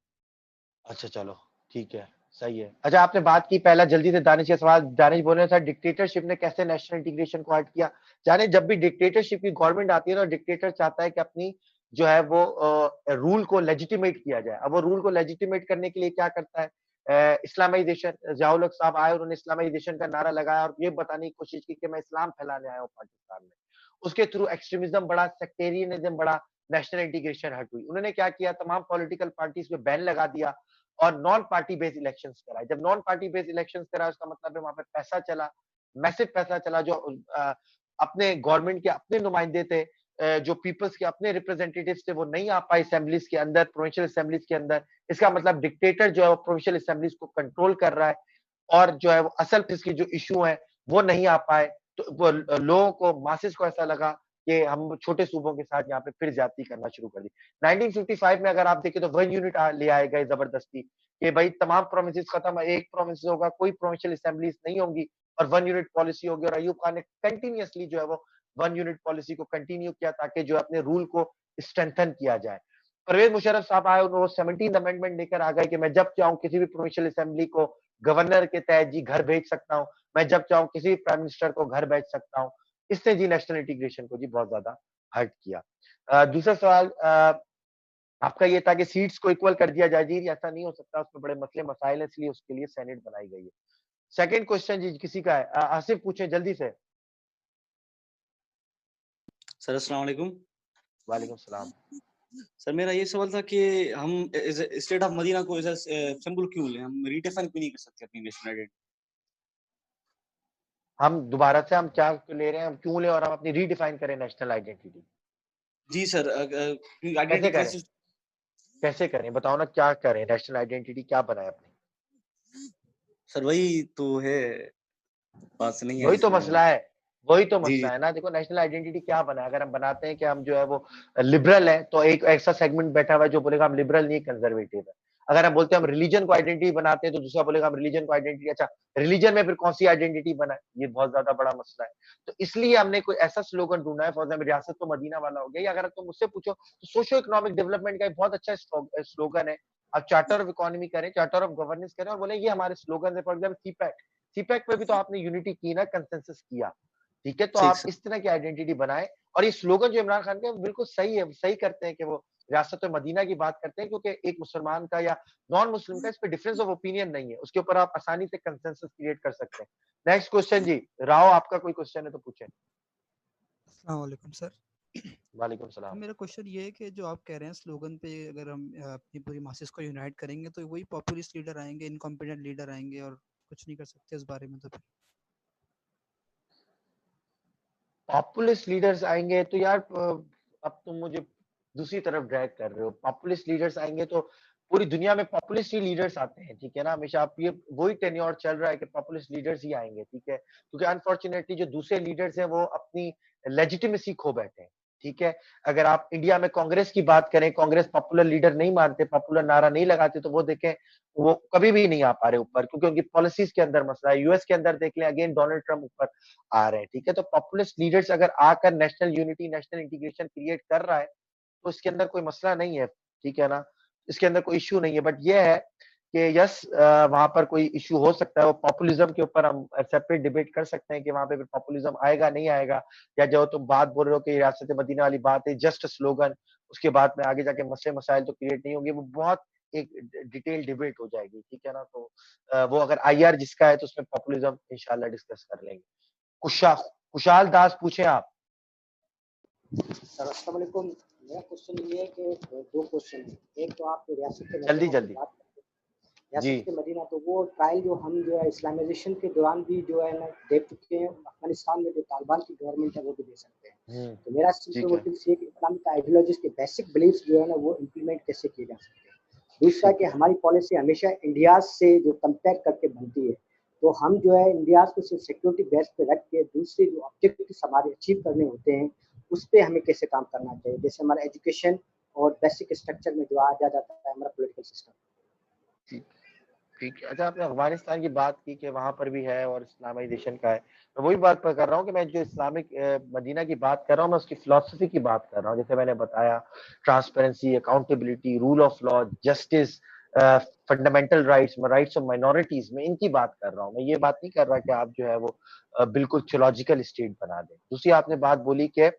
अच्छा चलो, ठीक है, सही है। अच्छा आपने बात की पहला जल्दी से दानिश का सवाल, दानिश बोल रहे थे डिक्टेटरशिप ने कैसे नेशनल इंटीग्रेशन को हर्ट किया। जाने जब भी डिक्टेटरशिप की गवर्नमेंट आती है ना, डिक्टेटर चाहता है कि अपनी जो है वो रूल को लेजिटिमेट किया जाए। अब वो रूल को लेजिटिमेट करने के लिए क्या करता है? इस्लामाइजेशन, ज़िया-उल-हक साहब आए, उन्होंने इस्लामाइजेशन का नारा लगाया और ये बताने की कोशिश की कि मैं इस्लाम फैलाने आया हूँ पाकिस्तान में। उसके थ्रू एक्सट्रीमिज़्म बढ़ा, सेक्टेरियनिज़्म बढ़ा, नेशनल इंटीग्रेशन हर्ट हुई। उन्होंने क्या किया, तमाम पॉलिटिकल पार्टीज़ पे बैन लगा दिया और नॉन पार्टी बेस्ड इलेक्शंस कराए। जब नॉन पार्टी बेस्ड इलेक्शंस कराए, उसका मतलब है वहाँ पे पैसा चला, मैसिव पैसा चला, जो अपने गवर्नमेंट के अपने नुमाइंदे थे, जो पीपल्स के अपने रिप्रेजेंटेटिव्स थे, वो नहीं आ पाए असेंबलीज के अंदर, प्रोविंशियल असेंबलीज के अंदर। इसका मतलब डिक्टेटर जो है वो प्रोविंशियल असेंबलीज को कंट्रोल कर रहा है और जो है वो असल इसकी जो इश्यू है वो नहीं आ पाए। तो वो लोगों को, मासेस को ऐसा लगा कि हम छोटे सूबों के साथ यहाँ पे फिर ज्यादती करना शुरू कर दी। 1955 में अगर आप देखें तो 1 यूनिट ले आए गए जबरदस्ती कि भाई तमाम प्रोविंसेस खत्म है, एक प्रोविंस होगा, कोई प्रोविंशियल असेंबलीज नहीं होंगी और 1 यूनिट पॉलिसी होगी। और अयूब खान ने कंटिन्यूअसली जो है वो 1 यूनिट पॉलिसी को कंटिन्यू किया ताकि जो अपने रूल को स्ट्रेंथन किया जाए। परवेज मुशर्रफ साहब आए, वो 17th अमेंडमेंट लेकर आ गए कि मैं जब चाहूँ किसी भी प्रोविंशियल असेंबली को गवर्नर के तहत जी घर भेज सकता हूँ, मैं जब चाहूँ किसी भी प्राइम मिनिस्टर को घर भेज सकता हूँ। इसने जी नेशनल इंटीग्रेशन को जी बहुत ज्यादा हर्ट किया। दूसरा सवाल आपका ये था कि सीट्स को इक्वल कर दिया जाए। जी ऐसा नहीं हो सकता, उसमें बड़े मसले मसाइल हैं, इसलिए उसके लिए सेनेट बनाई गई है। सेकंड क्वेश्चन जी किसी का है, आसिफ पूछें जल्दी से। सर अस्सलाम वालेकुम। वालेकुम सलाम। सर मेरा ये सवाल था कि हम स्टेट ऑफ मदीना को एज सिंबल क्यों लें, हम रिडिफाइन क्यों नहीं कर सकते अपनी नेशनल आइडेंटिटी? हम दोबारा से हम क्या ले रहे हैं, हम क्यों ले और हम अपनी रीडिफाइन करें नेशनल आइडेंटिटी? जी सर, कैसे आइडेंटिटी करें? क्राइसिस। कैसे करें बताओ ना, क्या करें? नेशनल आइडेंटिटी क्या बनाए अपनी? सर वही तो है, बात से नहीं है वही तो इसमें। मसला है, वही तो जी मसला जी। है ना। देखो नेशनल आइडेंटिटी क्या बनाए, अगर हम बनाते हैं कि हम जो है वो लिबरल है, तो एक ऐसा सेगमेंट बैठा हुआ है जो बोलेगा हम लिबरल नहीं कंजर्वेटिव है। अगर हम बोलते हैं हम रिलीजन को आइडेंटिटी बनाते हैं, तो दूसरा बोलेगा हम रिलीजन को आइडेंटिटी। अच्छा, रिलीजन में फिर कौन सी आइडेंटिटी बनाए, ये बहुत ज्यादा बड़ा मसला है। तो इसलिए हमने कोई ऐसा स्लोगन ढूंढा है, फॉर एग्जाम्पल रियासत तो मदीना वाला हो गया, या अगर तुम मुझसे पूछो तो सोशो इकोनॉमिक डेवलपमेंट का एक बहुत अच्छा स्लोगन है। आप चार्टर ऑफ इकोनॉमी करें, चार्टर ऑफ गवर्नेंस करें और बोले ये हमारे स्लोगन है। फॉर एग्जाम्पल सीपैक, सीपैक पे भी तो आपने यूनिटी की ना, कंसेंसस किया। ठीक है, तो ठीक आप सर। इस तरह की आइडेंटिटी बनाएं। और ये स्लोगन जो इमरान खान के बिल्कुल सही है, सही करते हैं कि वो रियासत मदीना की बात करते हैं, क्योंकि एक मुसलमान का या नॉन मुस्लिम का इस पे डिफरेंस ऑफ ओपिनियन नहीं है, उसके ऊपर आप आसानी से कंसेंसस क्रिएट कर सकते हैं। नेक्स्ट क्वेश्चन जी, राव आपका कोई क्वेश्चन है तो पूछें। अस्सलाम वालेकुम सर। वालेकुम तो सलाम। मेरा क्वेश्चन ये है कि जो आप कह रहे हैं स्लोगन पे अगर हम अपनी पूरी मासेस को यूनाइट करेंगे तो वही पॉपुलिस्ट लीडर आएंगे, इनकॉम्पिटेंट लीडर आएंगे और कुछ नहीं कर सकते इस बारे में, तो फिर पॉपुलिस्ट लीडर्स आएंगे तो यार अब तुम मुझे दूसरी तरफ ड्रैग कर रहे हो। पॉपुलिस्ट लीडर्स आएंगे तो पूरी दुनिया में पॉपुलिस्ट ही लीडर्स आते हैं, ठीक है ना, हमेशा आप ये वही टेन्योर चल रहा है कि पॉपुलिस्ट लीडर्स ही आएंगे, ठीक है, क्योंकि अनफॉर्चुनेटली जो दूसरे लीडर्स हैं वो अपनी लेजिटिमेसी खो बैठे हैं, ठीक है। अगर आप इंडिया में कांग्रेस की बात करें, कांग्रेस पॉपुलर लीडर नहीं मानते, पॉपुलर नारा नहीं लगाते, तो वो देखें वो कभी भी नहीं आ पा रहे ऊपर, क्योंकि उनकी पॉलिसीज के अंदर मसला है। यूएस के अंदर देख लें, अगेन डोनाल्ड ट्रंप ऊपर आ रहे हैं, ठीक है। तो पॉपुलिस्ट लीडर्स अगर आकर national unity, national integration create कर रहा है तो इसके अंदर कोई मसला नहीं है, ठीक है ना, इसके अंदर कोई इश्यू नहीं है। बट ये है कि यस वहां पर कोई इश्यू हो सकता है, वो पॉपुलिज्म के ऊपर हम सेपरेट डिबेट कर सकते हैं कि वहां पे फिर पॉपुलिज्म आएगा नहीं आएगा, या जो तुम बात बोल रहे हो कि रियासत मदीना वाली बात है जस्ट स्लोगन, उसके बाद में आगे जाके मसले मसाइल तो क्रिएट नहीं होंगे, वो बहुत एक डिटेल डिबेट हो जाएगी, ठीक है ना। तो वो अगर आईआर जिसका है तो उसमें पॉपुलिज्म इंशाल्लाह डिस्कस कर लेंगे। कुशाल दास पूछे आप। सर अस्सलाम वालेकुम। मेरा क्वेश्चन ये है कि दो क्वेश्चन है। एक तो आप रियासत जल्दी मदीना जल्दी की बात करते हैं, जी रियासत मदीना, तो वो ट्रायल जो हम जो है इस्लामाइजेशन के दौरान भी जो है ना देख चुके हैं, अफगानिस्तान में जो तालिबान की गवर्नमेंट है वो भी दे सकते हैं। तो मेरा सिंपल ठीक है मोटिव ये है कि इस्लामिक आइडियोलॉजीज के बेसिक बिलीफ्स जो है ना वो इम्प्लीमेंट कैसे किए जा सकते हैं। दूसरा कि हमारी पॉलिसी हमेशा इंडिया से जो कंपेयर करके बनती है, तो हम जो है इंडिया को सिर्फ सिक्योरिटी बेस पे रख के दूसरे जो ऑब्जेक्टिव्स हमारे अचीव करने होते हैं उस पे हमें कैसे काम करना चाहिए, जैसे हमारा एजुकेशन और बेसिक स्ट्रक्चर में जो आ जाता है हमारा पॉलिटिकल सिस्टम। ठीक ठीक है। अच्छा, आपने अफगानिस्तान की बात की कि वहां पर भी है और इस्लामाइजेशन का है, मैं वही बात कर रहा हूँ कि मैं जो इस्लामिक मदीना की बात कर रहा हूँ, मैं उसकी फिलॉसफी की बात कर रहा हूँ। जैसे मैंने बताया, transparency, accountability, rule of law, justice, fundamental rights of minorities में इनकी बात कर रहा हूँ। मैं ये बात नहीं कर रहा कि आप जो है वो बिल्कुल थियोलॉजिकल स्टेट बना दें। दूसरी आपने बात बोली कि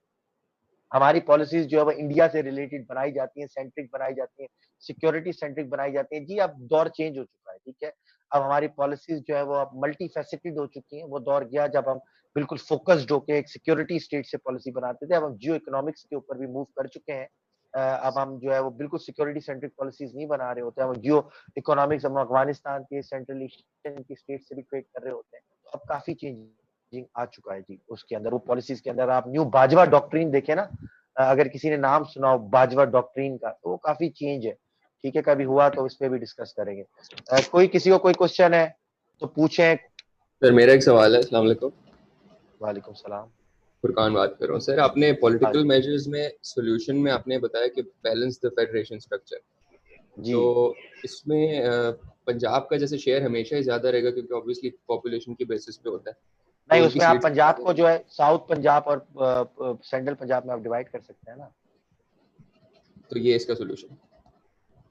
हमारी पॉलिसीज जो है वो इंडिया से रिलेटेड बनाई जाती हैं, सेंट्रिक बनाई जाती हैं, सिक्योरिटी सेंट्रिक बनाई जाती हैं। जी, अब दौर चेंज हो चुका है, ठीक है। अब हमारी पॉलिसीज जो है वो अब मल्टी फैसेटेड हो चुकी हैं। वो दौर गया जब हम बिल्कुल फोकस्ड होके एक सिक्योरिटी स्टेट से पॉलिसी बनाते थे। अब हम जियो इकोनॉमिक्स के ऊपर भी मूव कर चुके हैं। अब हम जो है वो बिल्कुल सिक्योरिटी सेंट्रिक पॉलिसीज नहीं बना रहे होते, हम जियो इकोनॉमिक्स, हम अफगानिस्तान के, सेंट्रल एशियन की स्टेट से भी ट्रेड कर रहे होते हैं। तो अब काफी चेंजिंग आ चुका है जी उसके अंदर, वो पॉलिसीज के अंदर। आप न्यू बाजवा डॉक्ट्रिन देखें ना, अगर किसी ने नाम सुना हो बाजवा डॉक्ट्रिन का, तो वो काफी चेंज है, ठीक है। कभी हुआ तो इस पे भी डिस्कस करेंगे। कोई किसी को कोई क्वेश्चन है तो पूछें। सर मेरा एक सवाल है। अस्सलाम वालेकुम। वालेकुम सलाम। फुरकान बात कर रहा हूँ सर। आपने पॉलिटिकल मेजर्स में सॉल्यूशन में आपने बताया कि बैलेंस द फेडरेशन स्ट्रक्चर, जी तो इसमें पंजाब का जैसे शेयर हमेशा ही ज्यादा रहेगा क्योंकि ऑब्वियसली पॉपुलेशन की बेसिस पे होता है, तो नहीं, उनकी उसमें आप सीट्स पंजाब को जो है साउथ पंजाब और सेंट्रल पंजाब में आप डिवाइड कर सकते हैं ना। तो ये इसका सोल्यूशन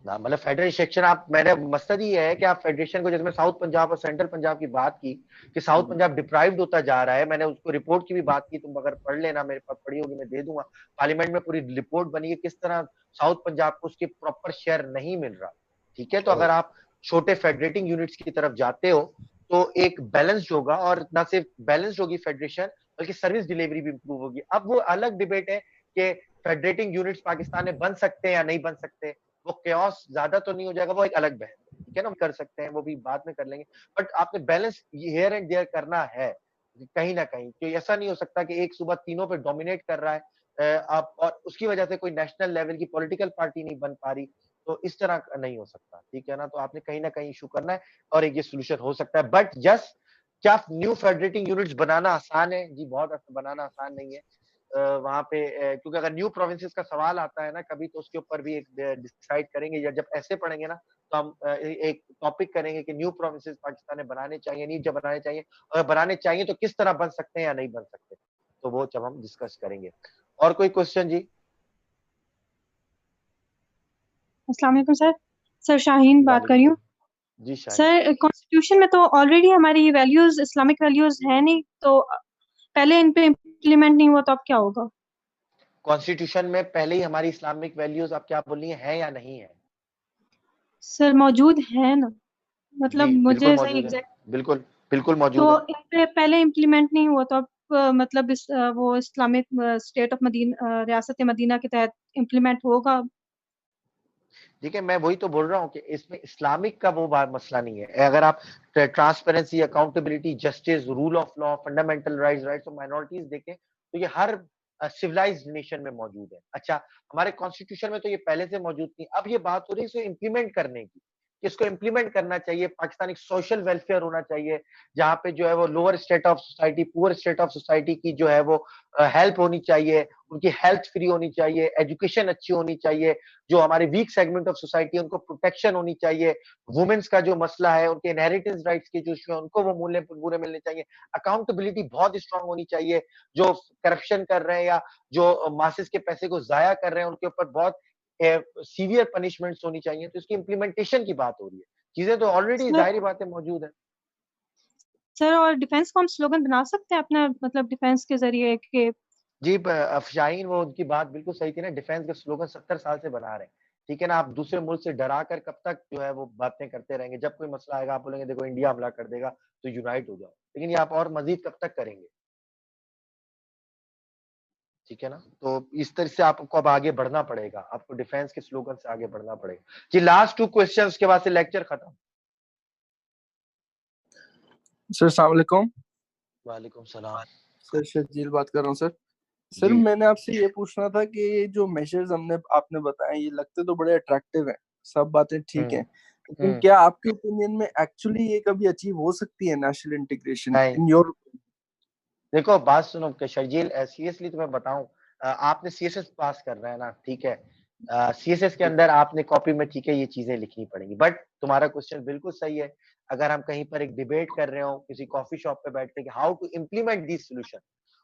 ना, मतलब फेडरेशन सेक्शन आप, मैंने मकसद ही है कि आप फेडरेशन को, जैसे मैं साउथ पंजाब और सेंट्रल पंजाब की बात की कि साउथ पंजाब डिप्राइव्ड होता जा रहा है, मैंने उसको रिपोर्ट की भी बात की, तुम अगर पढ़ लेना, मेरे पास पढ़ी होगी, मैं दे दूंगा। पार्लियामेंट में पूरी रिपोर्ट बनी है किस तरह साउथ पंजाब को उसके प्रॉपर शेयर नहीं मिल रहा, ठीक है। तो अगर आप छोटे फेडरेटिंग यूनिट्स की तरफ जाते हो तो एक बैलेंस्ड होगा, और ना सिर्फ बैलेंस्ड होगी फेडरेशन, बल्कि सर्विस डिलीवरी भी इंप्रूव होगी। अब वो अलग डिबेट है कि फेडरेटिंग यूनिट्स पाकिस्तान में बन सकते हैं या नहीं बन सकते, वो केओस ज्यादा तो नहीं हो जाएगा, वो एक अलग बहस है, ठीक है ना, कर सकते हैं, वो भी बाद में कर लेंगे। बट आपने बैलेंस हियर एंड देयर करना है कहीं ना कहीं, तो ऐसा नहीं हो सकता कि एक सूबा तीनों पे डोमिनेट कर रहा है आप, और उसकी वजह से कोई नेशनल लेवल की पॉलिटिकल पार्टी नहीं बन पा रही, तो इस तरह का नहीं हो सकता, ठीक है ना। तो आपने कहीं ना कहीं इशू करना है, और एक ये सोल्यूशन हो सकता है। बट यस, क्या न्यू फेडरेटिंग यूनिट्स बनाना आसान है? जी बहुत बनाना आसान नहीं है। वहां पे क्योंकि अगर न्यू प्रोविंसेस का सवाल आता है ना कभी, तो उसके ऊपर भी एक डिसाइड करेंगे, या जब ऐसे पढ़ेंगे ना तो हम एक टॉपिक करेंगे कि न्यू प्रोविंसेस पाकिस्तान में बनाने चाहिए, नहीं जब बनाने चाहिए, और बनाने चाहिए तो किस तरह बन सकते हैं या नहीं बन सकते, तो वो जब हम डिस्कस करेंगे। और कोई क्वेश्चन जी? अस्सलाम वालेकुम सर। सर शाहीन बात कर रही हूँ। जी शाहीन। सर कॉन्स्टिट्यूशन में तो ऑलरेडी हमारी वैल्यूज इस्लामिक वैल्यूज है नहीं, तो पहले इन पे इम्प्लीमेंट नहीं हुआ तो अब क्या होगा? कॉन्स्टिट्यूशन में पहले ही हमारी इस्लामिक वैल्यूज आप क्या बोल रही हैं या नहीं है? सर मौजूद है ना, मतलब जी, बिल्कुल मुझे सही मौजूद है। एग्जैक्ट बिल्कुल, बिल्कुल तो मौजूद है। इस पे पहले इम्प्लीमेंट नहीं हुआ तो अब मतलब वो इस्लामिक स्टेट ऑफ मदीना रियासत मदीना के तहत इम्प्लीमेंट होगा। ठीक है, मैं वही तो बोल रहा हूँ कि इसमें इस्लामिक का वो मसला नहीं है। अगर आप transparency, accountability, justice, rule of law, fundamental rights of minorities देखें तो ये हर सिविलाइज्ड नेशन में मौजूद है। अच्छा, हमारे कॉन्स्टिट्यूशन में तो ये पहले से मौजूद थी। अब ये बात हो रही है इसे इम्प्लीमेंट करने की। इसको इम्प्लीमेंट करना चाहिए। पाकिस्तान एक सोशल वेलफेयर होना चाहिए, जहाँ पे जो है वो lower state of society, poor state of society की जो है वो हेल्प होनी चाहिए, उनकी हेल्थ फ्री होनी चाहिए, एजुकेशन अच्छी होनी चाहिए, जो हमारे वीक सेगमेंट ऑफ सोसाइटी है उनको प्रोटेक्शन होनी चाहिए, वुमेन्स का जो मसला है, उनके इनहेरिटेंस राइट्स के जो इशू है उनको वो मूल्य पूरे मिलने चाहिए, अकाउंटेबिलिटी बहुत स्ट्रांग होनी चाहिए, जो करप्शन कर रहे हैं या जो मासेस के पैसे को जाया कर रहे हैं उनके ऊपर बहुत सीवियर पनिशमेंट्स होनी चाहिए। तो इसकी इम्प्लीमेंटेशन की बात हो रही है। चीजें तो ऑलरेडी सर जाहिर बातें मौजूद है। सर और डिफेंस को हम स्लोगन बना सकते हैं अपना, मतलब डिफेंस के जरिए कि जी, शाहीन वो उनकी बात बिल्कुल सही थी ना, डिफेंस के स्लोगन 70 साल से बना रहे हैं। ठीक है ना, आप दूसरे मुल्क से डरा कर कब तक जो है वो बातें करते रहेंगे? जब कोई मसला आएगा आप बोलेंगे देखो इंडिया हमला कर देगा तो यूनाइट हो जाओ। लेकिन ये आप और मजीद कब तक करेंगे? ठीक है ना? तो इस तरह से आपको अब आगे बढ़ना पड़ेगा। आपको डिफेंस के स्लोगन से आगे बढ़ना पड़ेगा। जी, लास्ट 2 क्वेश्चंस के बाद से लेक्चर खत्म। सर अस्सलाम वालेकुम। वालेकुम सलाम। सर शर्जील बात कर रहा हूँ सर। सर जी। मैंने आपसे ये पूछना था कि ये जो मेजर्स आपने बताए ये लगते तो बड़े अट्रैक्टिव हैं, सब बातें ठीक हुँ, हैं, लेकिन हुँ। क्या आपके ओपिनियन में एक्चुअली ये कभी अचीव हो सकती है नेशनल इंटीग्रेशन नहीं। In your? देखो बात सुनो कि शर्जील, सीरियसली तुम्हें बताऊं, आपने सीएसएस पास करना है ना, ठीक है। सीएसएस के अंदर आपने कॉपी में ठीक है ये चीजें लिखनी पड़ेंगी, बट तुम्हारा क्वेश्चन बिल्कुल सही है। अगर हम कहीं पर एक डिबेट कर रहे हो किसी कॉफी शॉप पे बैठ के how to implement this solution,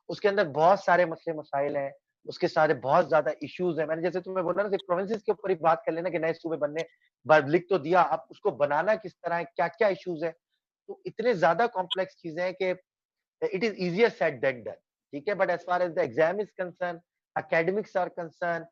उसके अंदर बहुत सारे मसले मसाइल हैं, उसके सारे बहुत ज्यादा इश्यूज हैं। मैंने जैसे तुम्हें बोला ना, सिर्फ प्रोविंसेस के ऊपर ही बात कर लेना कि नए सूबे बनने, लिख तो दिया, अब उसको बनाना किस तरह है, क्या क्या इश्यूज है, तो इतने ज्यादा कॉम्प्लेक्स चीजें हैं कि it is easier said than done. ठीक है, but as far as the exam is concerned, academics are concerned,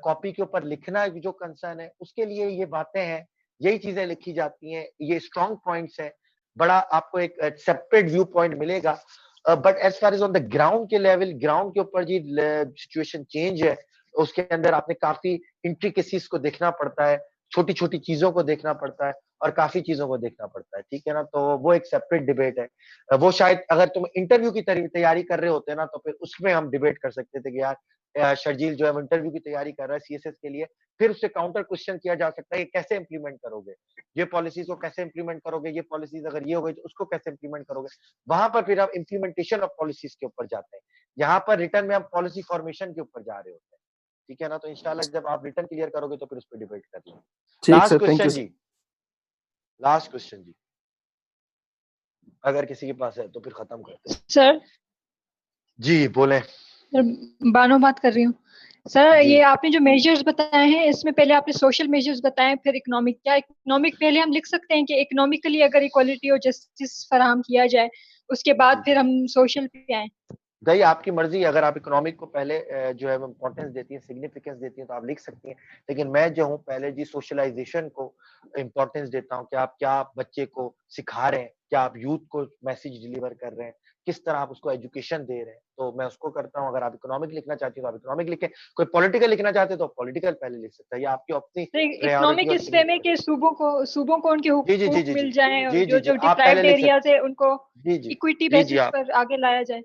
copy के ऊपर लिखना जो कंसर्न है उसके लिए ये बातें हैं, यही चीजें लिखी जाती हैं, ये स्ट्रॉन्ग पॉइंट्स हैं, बड़ा आपको एक सेपरेट व्यू पॉइंट मिलेगा। But as far as on the ground के लेवल, ग्राउंड के ऊपर जी सिचुएशन चेंज है, उसके अंदर आपने काफी इंट्रिकेसीज को देखना पड़ता है, छोटी छोटी चीजों को देखना पड़ता है और काफी चीजों को देखना पड़ता है। ठीक है ना, तो वो एक सेपरेट डिबेट है। वो शायद अगर तुम इंटरव्यू की तैयारी कर रहे होते ना तो फिर उसमें हम डिबेट कर सकते थे कि यार शर्जील जो है इंटरव्यू की तैयारी कर रहा है सीएसएस के लिए, फिर उससे काउंटर क्वेश्चन किया जा सकता है कि कैसे इंप्लीमेंट करोगे, ये पॉलिसीज को कैसे इंप्लीमेंट करोगे, ये पॉलिसीज अगर ये हो गई तो उसको कैसे इंप्लीमेंट करोगे। वहां पर फिर हम इंप्लीमेंटेशन ऑफ पॉलिसीज के ऊपर जाते हैं। यहाँ पर रिटर्न में हम पॉलिसी फॉर्मेशन के ऊपर जा रहे होते हैं। ठीक है ना, तो इंशाल्लाह जब आप रिटर्न क्लियर करोगे तो फिर उस पर डिबेट कर लेंगे। ठीक last sir, thank you question जी, लास्ट क्वेश्चन जी, अगर किसी के पास है तो फिर खत्म करते हैं। सर जी बोले। बानो बात कर रही हूँ। सर जी ये आपने जो मेजर्स बताए हैं इसमें पहले आपने सोशल मेजर्स बताए फिर इकोनॉमिक, क्या इकोनॉमिक पहले हम लिख सकते हैं कि इकोनॉमिकली अगर इक्वालिटी और जस्टिस फराहम किया जाए उसके बाद फिर हम सोशल पे आए? भाई आपकी मर्जी, अगर आप इकोनॉमिक को पहले जो है इम्पोर्टेंस देती है, सिग्निफिकेंस देती है तो आप लिख सकती हैं, लेकिन मैं जो हूँ पहले जी सोशलाइजेशन को इम्पोर्टेंस देता हूँ कि आप क्या बच्चे को सिखा रहे हैं, क्या आप यूथ को मैसेज डिलीवर कर रहे हैं, किस तरह आप उसको एजुकेशन दे रहे हैं, तो मैं उसको करता हूँ। अगर आप इकोनॉमिक लिखना चाहती हो तो आप इकोनॉमिक लिखें, कोई पॉलिटिकल लिखना चाहते हो तो पॉलिटिकल पहले लिख सकता है, ये आपकी अपनी प्रायोरिटी इकोनॉमिक और इस वे में कि सूबों को उनके जी जी जी हुकूक जी मिल जी जाएं और जी जो जी जी जो आप पहले डिप्राइव्ड लिख एरियाज सकते है उनको जी जी इक्विटी जी जी बेसिस आप पर आगे लाया जाए।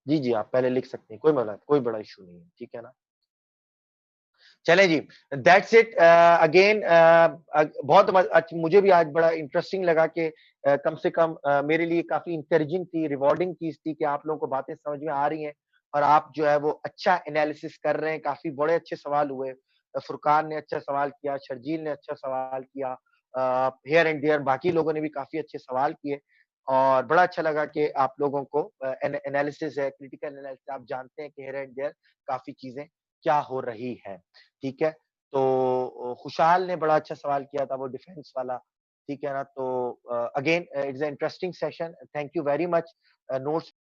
जी जी आप पहले लिख सकते हैं, कोई मतलब कोई बड़ा इशू नहीं है। ठीक है ना, चले जी, दैट्स इट। अगेन बहुत मुझे भी आज बड़ा इंटरेस्टिंग लगा कि कम से कम मेरे लिए काफी इंकरेजिंग थी, रिवॉर्डिंग चीज थी कि आप लोगों को बातें समझ में आ रही हैं और आप जो है वो अच्छा एनालिसिस कर रहे हैं। काफी बड़े अच्छे सवाल हुए, फुरकान ने अच्छा सवाल किया, शर्जील ने अच्छा सवाल किया, हेयर एंड देयर बाकी लोगों ने भी काफी अच्छे सवाल किए और बड़ा अच्छा लगा कि आप लोगों को एनालिसिस है, क्रिटिकल एनालिसिस, आप जानते हैं कि हेयर एंड देयर काफी चीजें क्या हो रही है। ठीक है, तो खुशहाल ने बड़ा अच्छा सवाल किया था वो डिफेंस वाला। ठीक है ना, तो again it's interesting session, thank you very much. Notes